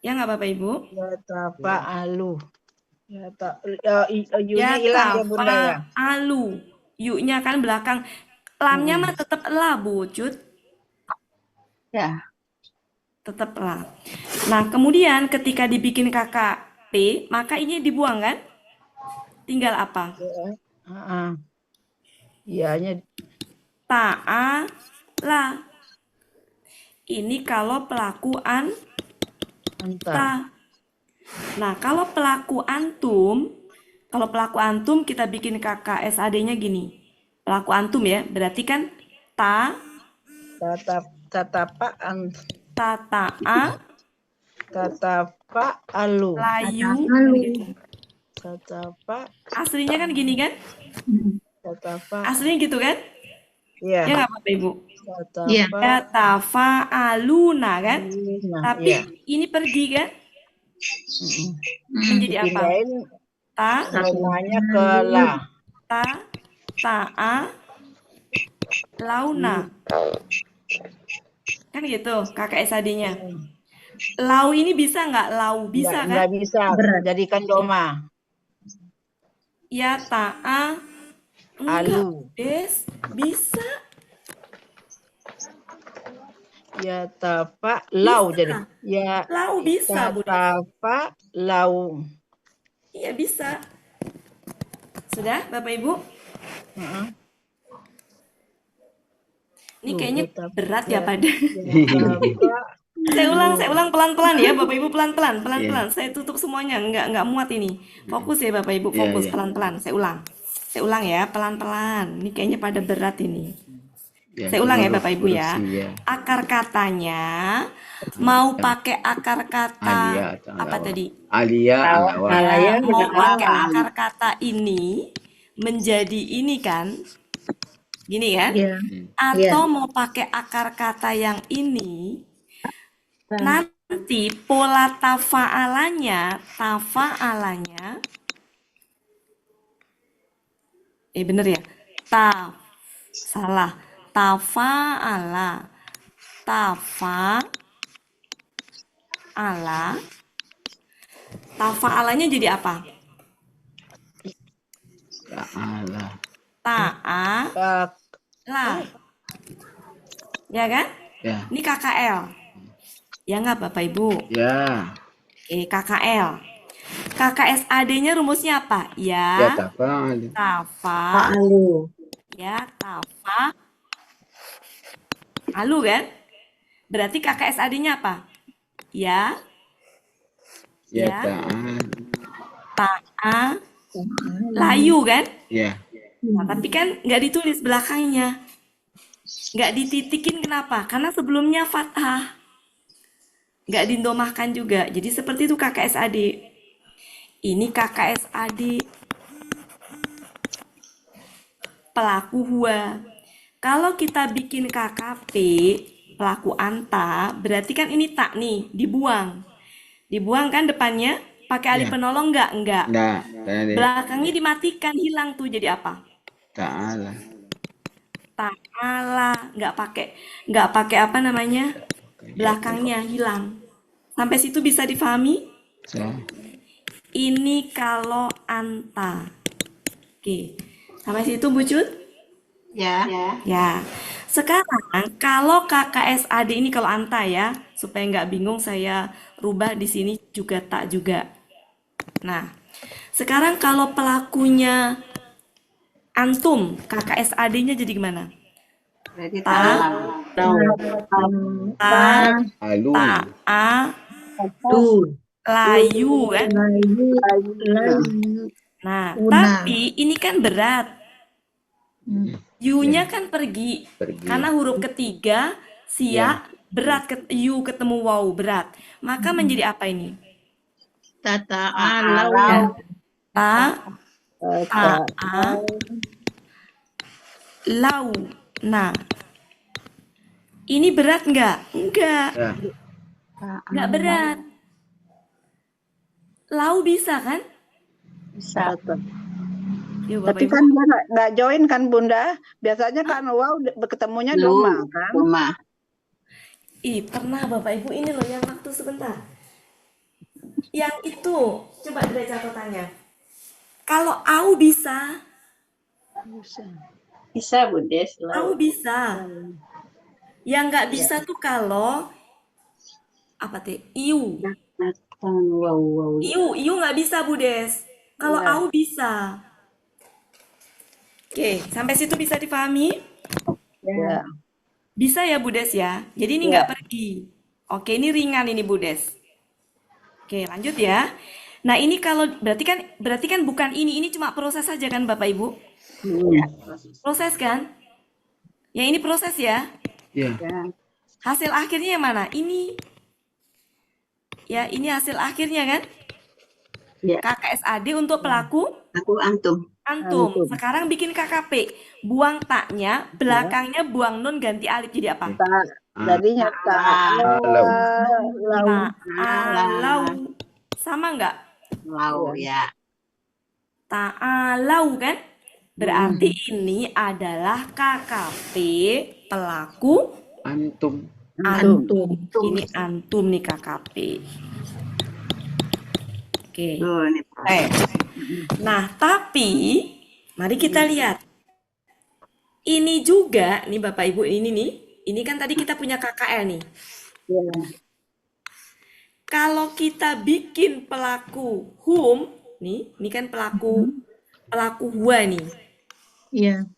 Ya nggak Bapak Ibu? Yatafa'alu. Yu-nya hilang ya Bunda ya. Yatafa'alu. Yu-nya kan belakang. Lamnya mah tetap la Bu Cut. Ya. Tetap la. Nah kemudian ketika dibikin KKP, maka ini dibuang kan? Tinggal apa? Iya-nya Ta'ala. Ini kalau pelaku anta. Nah, kalau pelaku antum kita bikin KKSAD-nya gini. Pelaku antum ya, berarti kan tatapa'an. tata'a, Tatafa'alu. layu, kan gitu. Aslinya kan gini kan? Aslinya gitu kan? Iya. Ya nggak Bapak Ibu? Iya. Yatafa'aluna kan? Tapi ini pergi kan? Menjadi apa? Pindahin lamanya ke la. Ta'a, launa. Kan gitu KKSAD-nya. Lau ini bisa nggak? Lau bisa kan? Nggak bisa. Jadikan doma. Ya ta'a. Alu. Des, bisa. Ya tafa lau jadi. Ya Lau bisa, Bu. tafa lau. Iya bisa. Sudah, Bapak Ibu? Ini kayaknya berat ya pada. Saya ulang pelan-pelan ya, Bapak Ibu pelan-pelan. Saya tutup semuanya, nggak muat ini. Fokus ya Bapak Ibu, fokus pelan-pelan. Saya ulang ya, pelan-pelan. Ini kayaknya pada berat ini. Saya ulang ya Bapak Ibu ya. Akar katanya mau pakai akar kata apa tadi? Alia, Mau pakai akar kata ini menjadi ini kan? Gini kan? Atau mau pakai akar kata yang ini, nanti pola tafa'alanya bener ya? Salah. Tafa'ala. Tafa'alanya jadi apa? Ta'ala. Ya kan? Ya. Ini KKL. Ya nggak Bapak Ibu? Ya. Oke, KKL. KKSAD-nya rumusnya apa? Ya, Alu. Alu kan? Berarti KKSAD-nya apa? Ya, ta'a, layu kan? Ya. Nah, tapi kan nggak ditulis belakangnya. Nggak dititikin kenapa? Karena sebelumnya fathah. Nggak dindomahkan juga. Jadi seperti itu KKSAD. Ini KKSAD. Pelaku huwa. Kalau kita bikin KKP, pelaku anta, berarti kan ini tak nih, dibuang. Dibuang kan depannya, pakai alif Ya. penolong enggak? Enggak. Karena dia Belakangnya dimatikan, hilang tuh jadi apa? ta'ala. Ta'ala, nggak pakai apa namanya? Belakangnya hilang. Sampai situ bisa difahami? Saya. Ini kalau anta. Oke. Sampai situ Bu Cut? Ya. Ya. Sekarang kalau KKSAD ini kalau anta ya, supaya nggak bingung saya rubah di sini juga tak juga. Nah, sekarang kalau pelakunya antum, KKSAD-nya jadi gimana? Berarti Ta, ta, Alu. a, Tuh. layu kan? Layu. Nah, Una. tapi ini kan berat. U-nya kan pergi. Pergi. Karena huruf ketiga, sia, berat, U ketemu waw, berat. Maka menjadi apa ini? Tata'alau. Ya. Ta, lau. Nah, ini berat nggak? Enggak. Ya. Nggak berat. Lau bisa kan? Bisa. Yuk, Bapak Tapi Ibu. kan dia nggak join kan Bunda. Biasanya kan wow ketemunya doma kan. Doma. Ih, pernah Bapak Ibu ini loh yang waktu sebentar. Yang itu, coba dari catatannya. Kalau au bisa, Bisa Bu Des. au bisa. Yang nggak bisa tuh kalau apa teh? Iu. Wow. Iu nggak bisa Bu Des. Kalau au bisa. Oke, sampai situ bisa dipahami? Ya. Bisa ya Bu Des ya. Jadi ini nggak pergi. Oke, ini ringan ini Bu Des. Oke, lanjut ya. Nah, ini kalau berarti kan bukan ini cuma proses saja kan Bapak Ibu? Proses kan? Yang ini proses ya. Ya. Hasil akhirnya yang mana? Ini. Ya, ini hasil akhirnya kan? Ya. KKSAD untuk pelaku Aku antum. antum. Sekarang bikin KKP. Buang taknya, belakangnya buang nun ganti alif jadi apa? Jadinya Ta'alau. Sama nggak? Lau ya. Ta'alau kan? Berarti ini adalah KKP pelaku Antum. antum. Ini antum nih KKP. Oke. Tuh, ini Nah, tapi mari kita lihat. Ini juga nih Bapak Ibu ini nih. Ini kan tadi kita punya KKL nih. Kalau kita bikin pelaku hum, nih, ini kan pelaku huwa nih. Iya.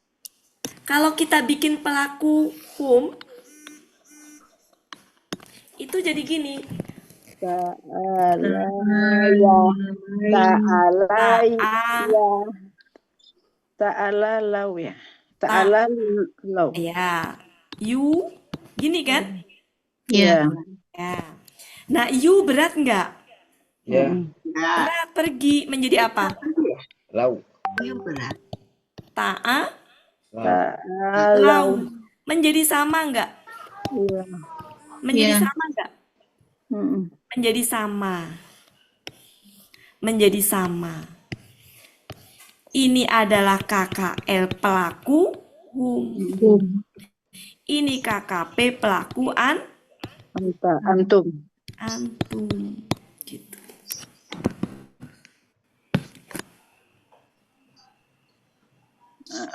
Kalau kita bikin pelaku hum, itu jadi gini. Ta'ala lau ya. Ta'ala lau. Ya, you, gini kan? Iya. Ya. Nah, you berat nggak? Ya. Berat, pergi menjadi apa? Lau. berat. Ta'a, Lau. lau. Menjadi sama nggak? Menjadi Iya. sama nggak? Menjadi sama. Menjadi sama. Ini adalah KKL pelaku hum. Ini KKP pelaku Antum. antum. Gitu.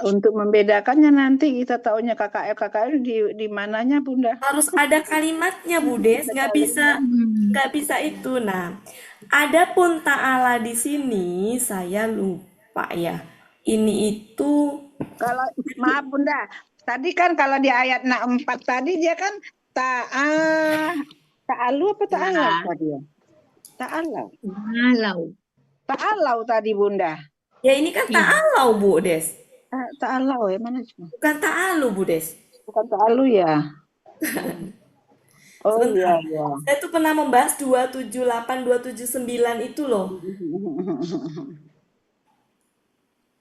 Untuk membedakannya nanti kita taunya KKL di mananya Bunda? Harus ada kalimatnya Bu Des, nggak bisa itu. Nah, adapun ta'ala di sini saya lupa ya. Ini itu Kalau maaf Bunda, tadi kan kalau di ayat 4 tadi dia kan ta'alu apa ta'alau tadi ya? Ta'alau. Ta'alau tadi Bunda. ya ini kan ta'alau Bu Des. Ta'alau ya mana cuma? Bukan ta'alu Bu Des. Bukan ta'alu ya. Oh Sebentar. iya. Saya tuh pernah membahas 278, 279 itu loh.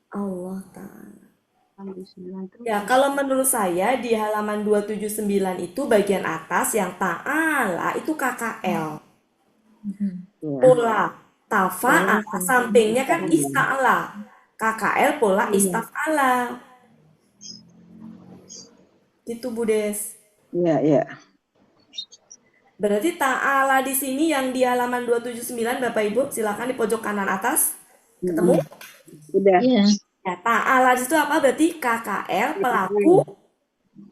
Allah Ta'ala. Ya, kalau menurut saya di halaman 279 itu bagian atas yang ta'ala itu KKL. Pola tafa'ala sampingnya kan ista'ala. KKL pola istaf'ala. Gitu Bu Des. Iya, iya. Berarti ta'ala di sini yang di halaman 279 Bapak Ibu, silakan di pojok kanan atas. Ketemu? Udah. Iya. Ya, ta'ala itu apa? Berarti KKL pelaku.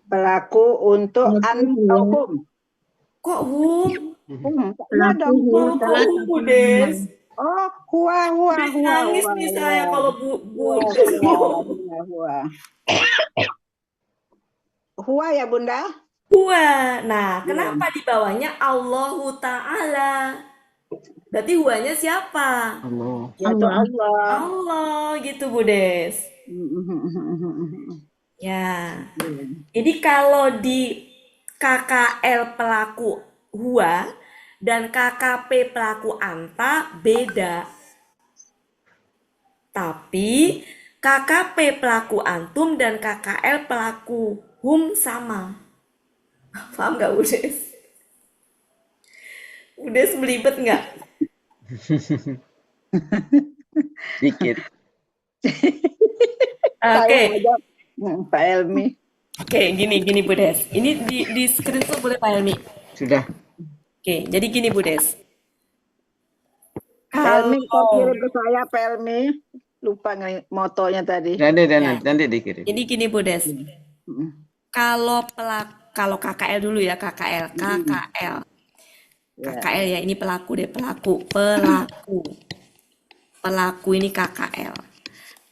Pelaku untuk antum. Kok hum? Nah dong. Oh, kok hum Bu Des? Oh, huwa. Des nangis nih saya kalau Bu Des ngomong. Huwa ya Bunda? Huwa. Nah, kenapa di bawahnya Allahu Ta'ala? Berarti huwanya siapa? Allah. Yaitu Allah. Allah gitu Bu Des. Ya. Jadi kalau di KKL pelaku huwa dan KKP pelaku anta beda. Tapi KKP pelaku antum dan KKL pelaku hum sama. Paham nggak Bu Des? Bu Des belibet nggak? Dikit. Oke. Pak Elmi. Oke, gini Bu Des. Ini di screenshot boleh Pak Helmi? Sudah. Oke, jadi gini Bu Des. Pak Elmi, kau Kalau kirim ke saya Pak Elmi. Lupa motonya tadi. Nanti dikirim. jadi gini Bu Des. Kalau KKL dulu ya, KKL. KKL ya, ini pelaku deh, pelaku. Pelaku ini KKL.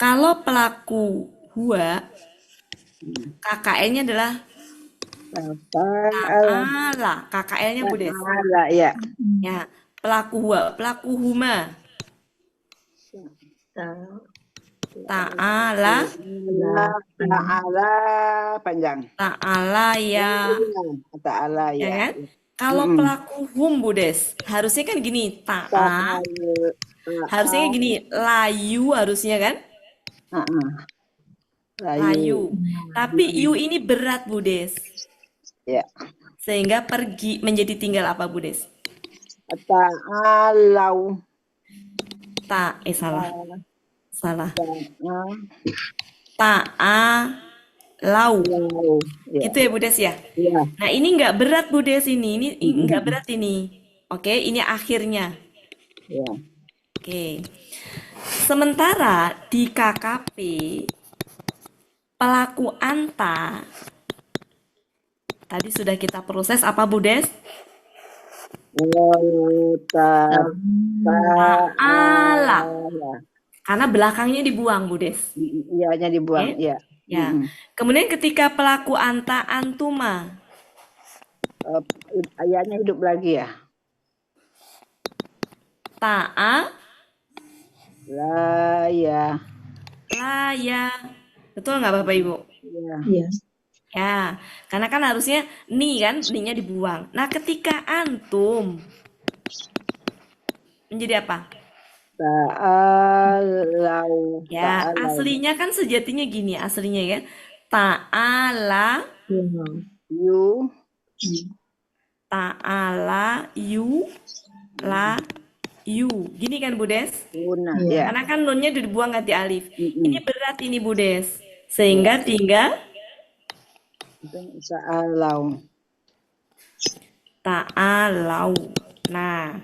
Kalau pelaku huwa, KKL-nya adalah ta'ala. KKL-nya Bu Des. Ta'ala, ya. Ya, pelaku huwa, pelaku huma. Ta'ala, Ta'ala panjang. ta'ala ya. Ta'ala Ya ya. kan? Kalau pelaku hum Bu Des, harusnya kan gini, ta'a. Harusnya gini, layu harusnya kan? Layu. Tapi yu ini berat Bu Des. Ya. Sehingga pergi menjadi tinggal apa Bu Des? Ta'alau. Salah. Ta'alau. Ya. Itu ya Bu Des ya? Ya. Nah, ini nggak berat Bu Des ini nggak berat ini. Oke, ini akhirnya. Ya. Oke. Sementara di KKP pelaku anta tadi sudah kita proses apa Bu Des? Ta'ala. Karena belakangnya dibuang Bu Des. Iyanya dibuang, Oke. iya. Ya. Kemudian ketika pelaku anta antuma Ayahnya hidup lagi ya. ta'a Lah ya. laya. Betul nggak Bapak Ibu? Iya. Ya, karena kan harusnya ni-nya dibuang. Nah, ketika antum menjadi apa? Ta'alau. Ya, aslinya kan sejatinya gini, aslinya ya. Ta'ala, You. ta'ala, yu, la, yu. Gini kan Bu Des? Guna, ya. Karena kan nunnya udah dibuang ganti alif. Ini berat ini Bu Des. Sehingga tinggal Ta'alau. ta'alau. Nah,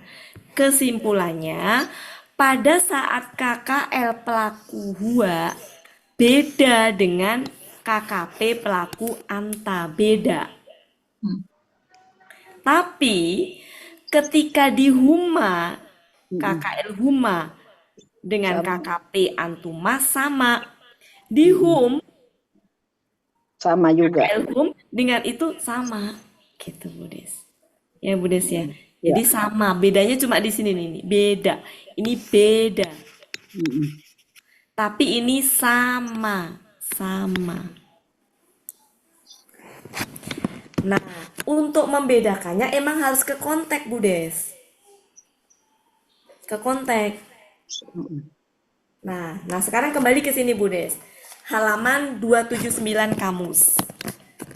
kesimpulannya pada saat KKL pelaku huwa beda dengan KKP pelaku anta, beda. Tapi ketika di huma, KKL huma dengan KKP antuma sama. Di hum sama juga. KKL hum dengan itu sama. Gitu Bu Des. Ya Bu Des ya. Jadi sama, bedanya cuma di sini nih, beda. Ini beda. Tapi ini sama. Nah, untuk membedakannya emang harus ke konteks Bu Des. Ke konteks. Nah, sekarang kembali ke sini Bu Des. halaman 279 kamus.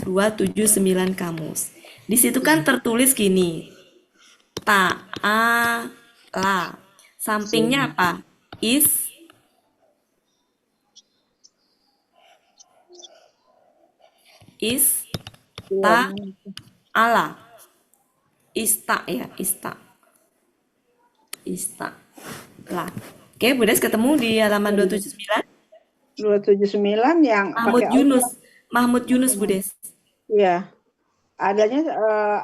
279 kamus. Di situ kan tertulis gini. Ta'ala. Sampingnya apa? Ta'ala. Ista ya, ista. Lah. Oke, Bu Des ketemu di halaman 279. 279 yang Mahmud pakai Yunus. Mahmud Yunus, Bu Des. ya. Adanya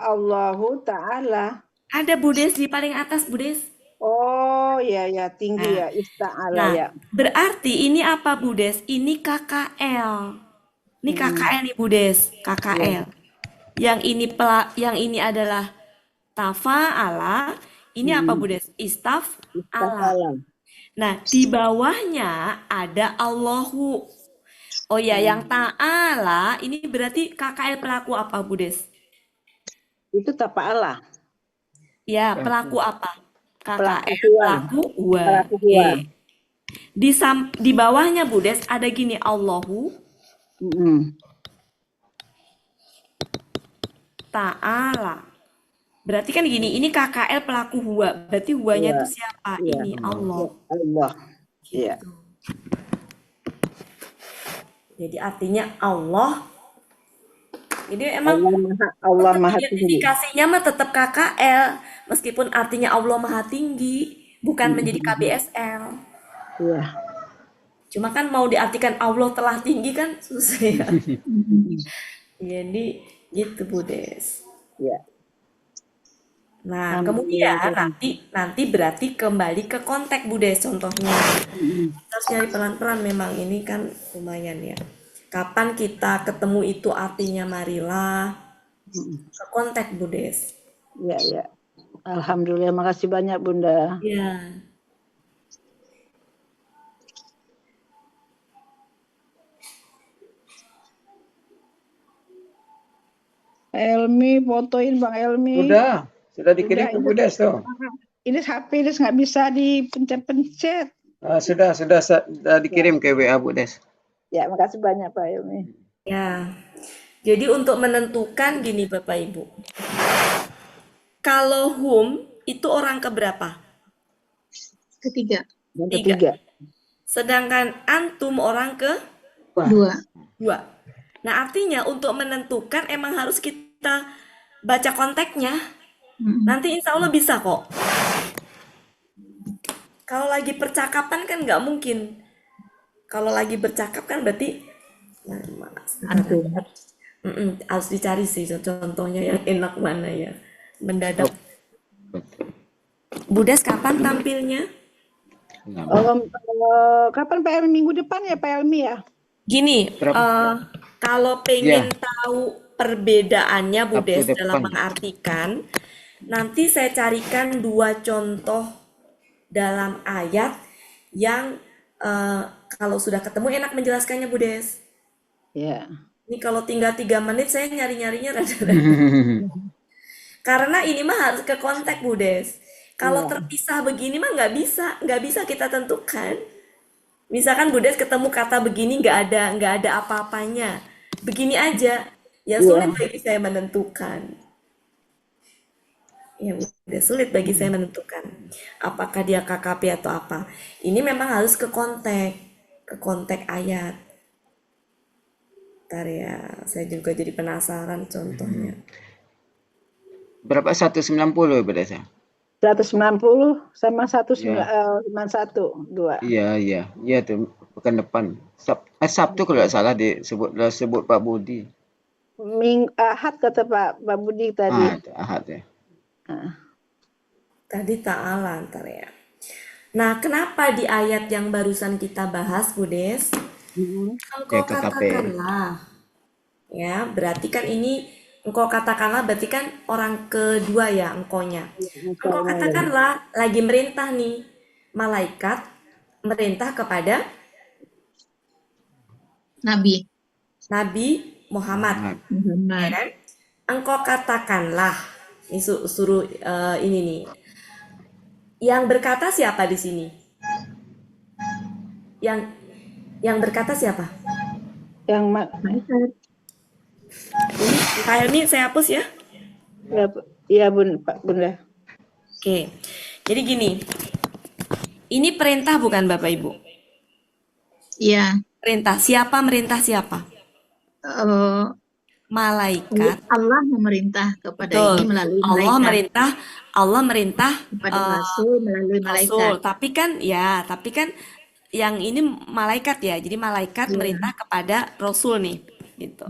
Allahu Ta'ala. Ada Bu Des di paling atas, Bu Des. Oh ya ya, tinggi Nah. ya, ista'ala Nah, ya. berarti ini apa, Bu Des? Ini KKL. Ini KKL nih, Bu Des. KKL. Yang ini adalah tafa'ala. Ini apa, Bu Des? Istaf'ala. Ista'ala. Nah, di bawahnya ada Allahu. Oh ya, yang ta'ala ini berarti KKL pelaku apa, Bu Des? Itu tapa'ala. Ya, pelaku apa? Pelaku KKL huwa. pelaku huwa. Pelaku huwa. Oke. Di bawahnya, Bu Des, ada gini Allahu Ta'ala. Berarti kan gini, ini KKL pelaku huwa. Berarti huwanya itu siapa? Iya. Ini Allah. Allah. Iya. Jadi artinya Allah. Jadi emang Allah tetap Maha Tinggi. identifikasinya mah tetap KKL. Meskipun artinya Allah Maha Tinggi. Bukan menjadi KBSL. Iya. Cuma kan mau diartikan Allah telah tinggi kan susah ya. Jadi gitu, Bu Des. Iya. Nah, kemudian nanti berarti kembali ke konteks, Bu Des, contohnya. Kita harus nyari pelan-pelan, memang ini kan lumayan ya. Kapan kita ketemu itu artinya marilah. Ke konteks, Bu Des. Iya, iya. Alhamdulillah, makasih banyak Bunda. Ya. Elmi, fotoin Bang Elmi. Sudah dikirim ke Bu Des tuh. Ini HP ini nggak bisa dipencet-pencet. Sudah dikirim ke WA Bu Des. Ya, makasih banyak Pak Elmi. Ya. Jadi untuk menentukan gini Bapak Ibu. Kalau hum itu orang keberapa? Ketiga. Yang ketiga. Sedangkan antum orang ke Dua. dua. Nah, artinya untuk menentukan emang harus kita baca konteksnya. Nanti insya Allah bisa kok. Kalau lagi percakapan kan nggak mungkin. Kalau lagi bercakap kan berarti Antum. harus dicari sih contohnya yang enak mana ya. Mendadak. Bu Des kapan tampilnya? Kapan Pak Elmi? Minggu depan ya Pak Elmi ya? Gini, kalau pengen tahu perbedaannya Bu Des dalam mengartikan, nanti saya carikan 2 contoh dalam ayat yang kalau sudah ketemu enak menjelaskannya Bu Des. Ya. Ini kalau tinggal 3 menit saya nyari-nyarinya rada-rada. Karena ini mah harus ke konteks Bu Des. Kalau terpisah begini mah nggak bisa kita tentukan. Misalkan Bu Des ketemu kata begini nggak ada apa-apanya, begini aja, ya sulit bagi saya menentukan. Ya udah sulit bagi saya menentukan apakah dia KKP atau apa. Ini memang harus ke konteks ayat. Ntar ya, saya juga jadi penasaran contohnya. Berapa 190 Bu Des? 190 sama 191 2. Iya tuh pekan depan. Sabtu kalau nggak salah disebut Pak Budi. Ahad kata Pak Budi tadi. Ahad ya. Tadi ta'ala ntar ya. Nah, kenapa di ayat yang barusan kita bahas, Bu Des? Engkau katakanlah. Ya, berarti kan ini engkau katakanlah berarti kan orang kedua ya engkonya. Engkau katakanlah lagi merintah nih. Malaikat merintah kepada Nabi. Muhammad. Ya kan? Engkau katakanlah. Ini suruh ini nih. Yang berkata siapa di sini? Yang berkata siapa? Yang Pak Helmi saya hapus ya. ya Pak Bunda. Oke. Jadi gini. Ini perintah bukan Bapak Ibu? Iya. Perintah. Siapa merintah siapa? Malaikat. Allah memerintah kepada Betul. ini melalui Allah merintah kepada Rasul melalui Rasul. malaikat. Tapi kan yang ini malaikat ya. Jadi malaikat merintah kepada Rasul nih, gitu.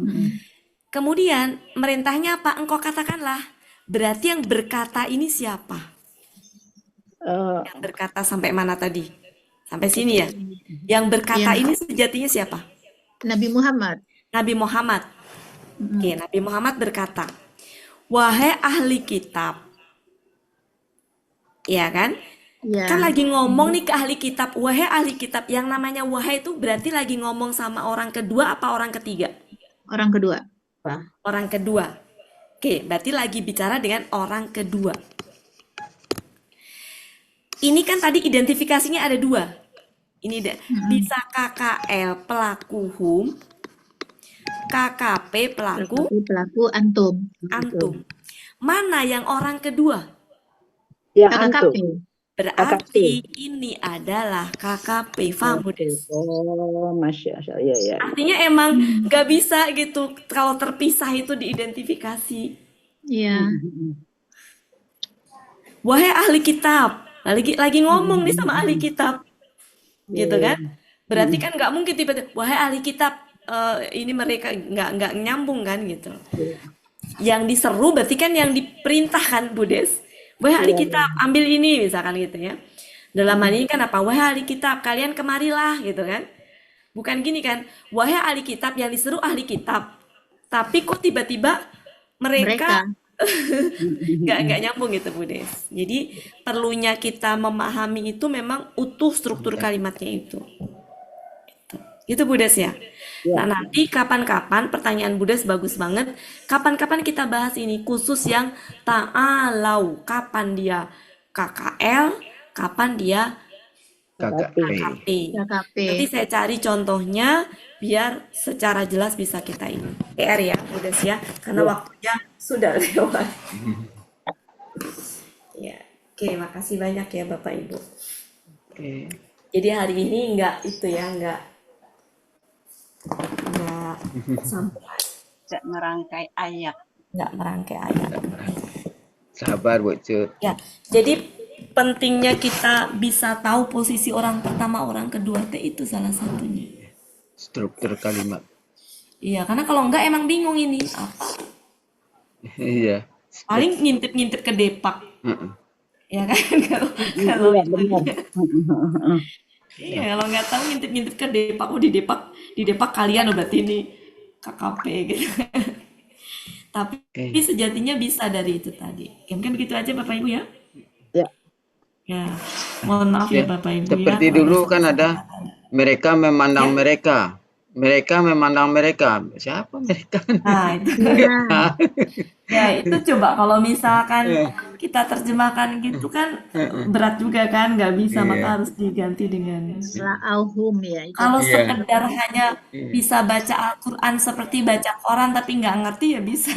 Kemudian merintahnya apa? Engkau katakanlah. Berarti yang berkata ini siapa? Yang berkata sampai mana tadi? Sampai sini ya. Yang berkata ini sejatinya siapa? Nabi Muhammad. Nabi Muhammad. Oke, Nabi Muhammad berkata, wahai ahli kitab. Iya kan? Ya. Kan lagi ngomong nih ke ahli kitab. Wahai ahli kitab. Yang namanya wahai itu berarti lagi ngomong sama orang kedua apa orang ketiga? Orang kedua. Orang kedua. Oke, berarti lagi bicara dengan orang kedua. Ini kan tadi identifikasinya ada dua. Ini bisa KKL pelaku HUM, KKP pelaku antum. Mana yang orang kedua? Yang KKP. Berarti ini adalah KKP. Paham, Budes? Oh, Masya Allah. Ya. Artinya emang nggak bisa gitu kalau terpisah itu diidentifikasi. Iya. Wahai ahli kitab, lagi ngomong nih sama ahli kitab, gitu kan? Berarti kan nggak mungkin tiba-tiba wahai ahli kitab, ini mereka nggak nyambung kan gitu. Yang diseru berarti kan yang diperintahkan, Budes. Wahai ahli kitab, ambil ini misalkan gitu ya. Dalam hal ini kan apa? Wahai ahli kitab, kalian kemarilah gitu kan. Bukan gini kan? Wahai ahli kitab, yang diseru ahli kitab. Tapi kok tiba-tiba mereka nggak nyambung gitu, Budes. Jadi perlunya kita memahami itu memang utuh struktur kalimatnya itu. Itu Budes ya. Nah, nanti kapan-kapan pertanyaan Budes bagus banget. Kapan-kapan kita bahas ini khusus yang ta'alau. Kapan dia KKL, kapan dia KKP. Nanti saya cari contohnya biar secara jelas bisa kita ini. PR ya, Budes ya. Karena waktunya sudah lewat. Ya, oke, makasih banyak ya Bapak Ibu. Jadi hari ini enggak sampai Tidak merangkai ayat. Sabar Bu Cut. Ya, jadi pentingnya kita bisa tahu posisi orang pertama, orang kedua itu salah satunya. Struktur kalimat. Iya, karena kalau enggak emang bingung ini apa. Iya. Paling ngintip-ngintip ke depak. Ya kan kalau iya, kalau nggak tahu ngintip-ngintip ke depak, di depak kalian berarti ini KKP gitu. Tapi sejatinya bisa dari itu tadi. Mungkin begitu aja Bapak Ibu ya. Ya, mohon maaf ya Bapak Ibu Seperti ya. dulu kan ada mereka memandang mereka. Mereka memandang mereka. Siapa mereka? Nah, itu. Ya, itu coba kalau misalkan kita terjemahkan gitu kan berat juga kan, nggak bisa, maka harus diganti dengan La'auhum ya. kalau sekedar hanya bisa baca Al-Quran seperti baca Quran tapi nggak ngerti ya bisa.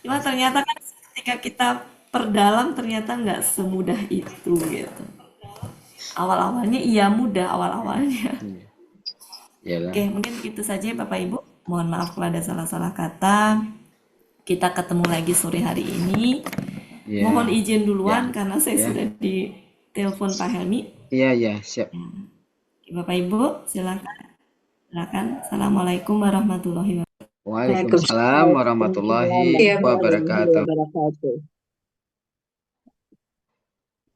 Cuma ternyata kan ketika kita perdalam ternyata nggak semudah itu gitu. Awal-awalnya iya mudah awal-awalnya. Oke, mungkin itu saja Bapak Ibu. Mohon maaf kalau ada salah-salah kata. Kita ketemu lagi sore hari ini. Mohon izin duluan karena saya sudah di telepon Pak Helmi. Iya, siap. Bapak Ibu, silakan. Assalamualaikum warahmatullahi wabarakatuh. Waalaikumsalam warahmatullahi wabarakatuh.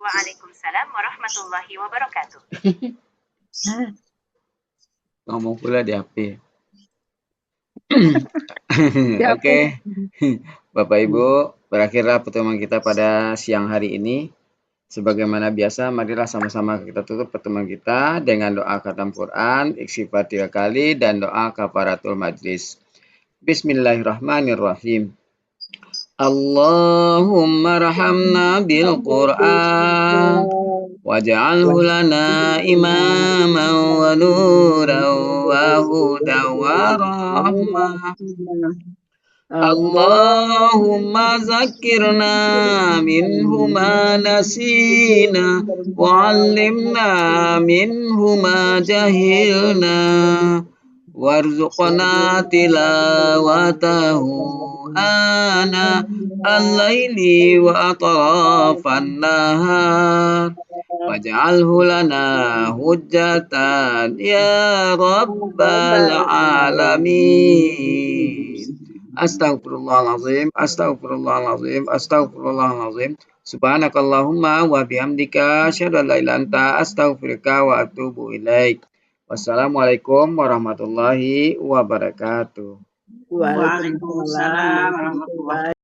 Waalaikumsalam warahmatullahi wabarakatuh. Ngomong pula di HP. Oke. Bapak Ibu, berakhirlah pertemuan kita pada siang hari ini. Sebagaimana biasa, marilah sama-sama kita tutup pertemuan kita dengan doa khatam Quran, istighfar 3 kali, dan doa kafaratul majlis. Bismillahirrahmanirrahim. Allahumma rahamna bil Qur'an waj'alhu lana imaman wa nuran wa hudan wa rahmah. Allahumma zakkirna minhu ma nasina wa 'allimna minhu ma jahilna warzuqna tilawatahu ana al-laili wa atrafan nahar waj'alhu lana hujjatan ya rabbal alamin. Astaghfirullahalazim, astaghfirullahalazim, astaghfirullahalazim. Subhanakallahumma wa bihamdika asyhadu an la ilaha illa anta astaghfiruka wa atubu ilaik. Wassalamualaikum warahmatullahi wabarakatuh. Waalaikumsalam warahmatullahi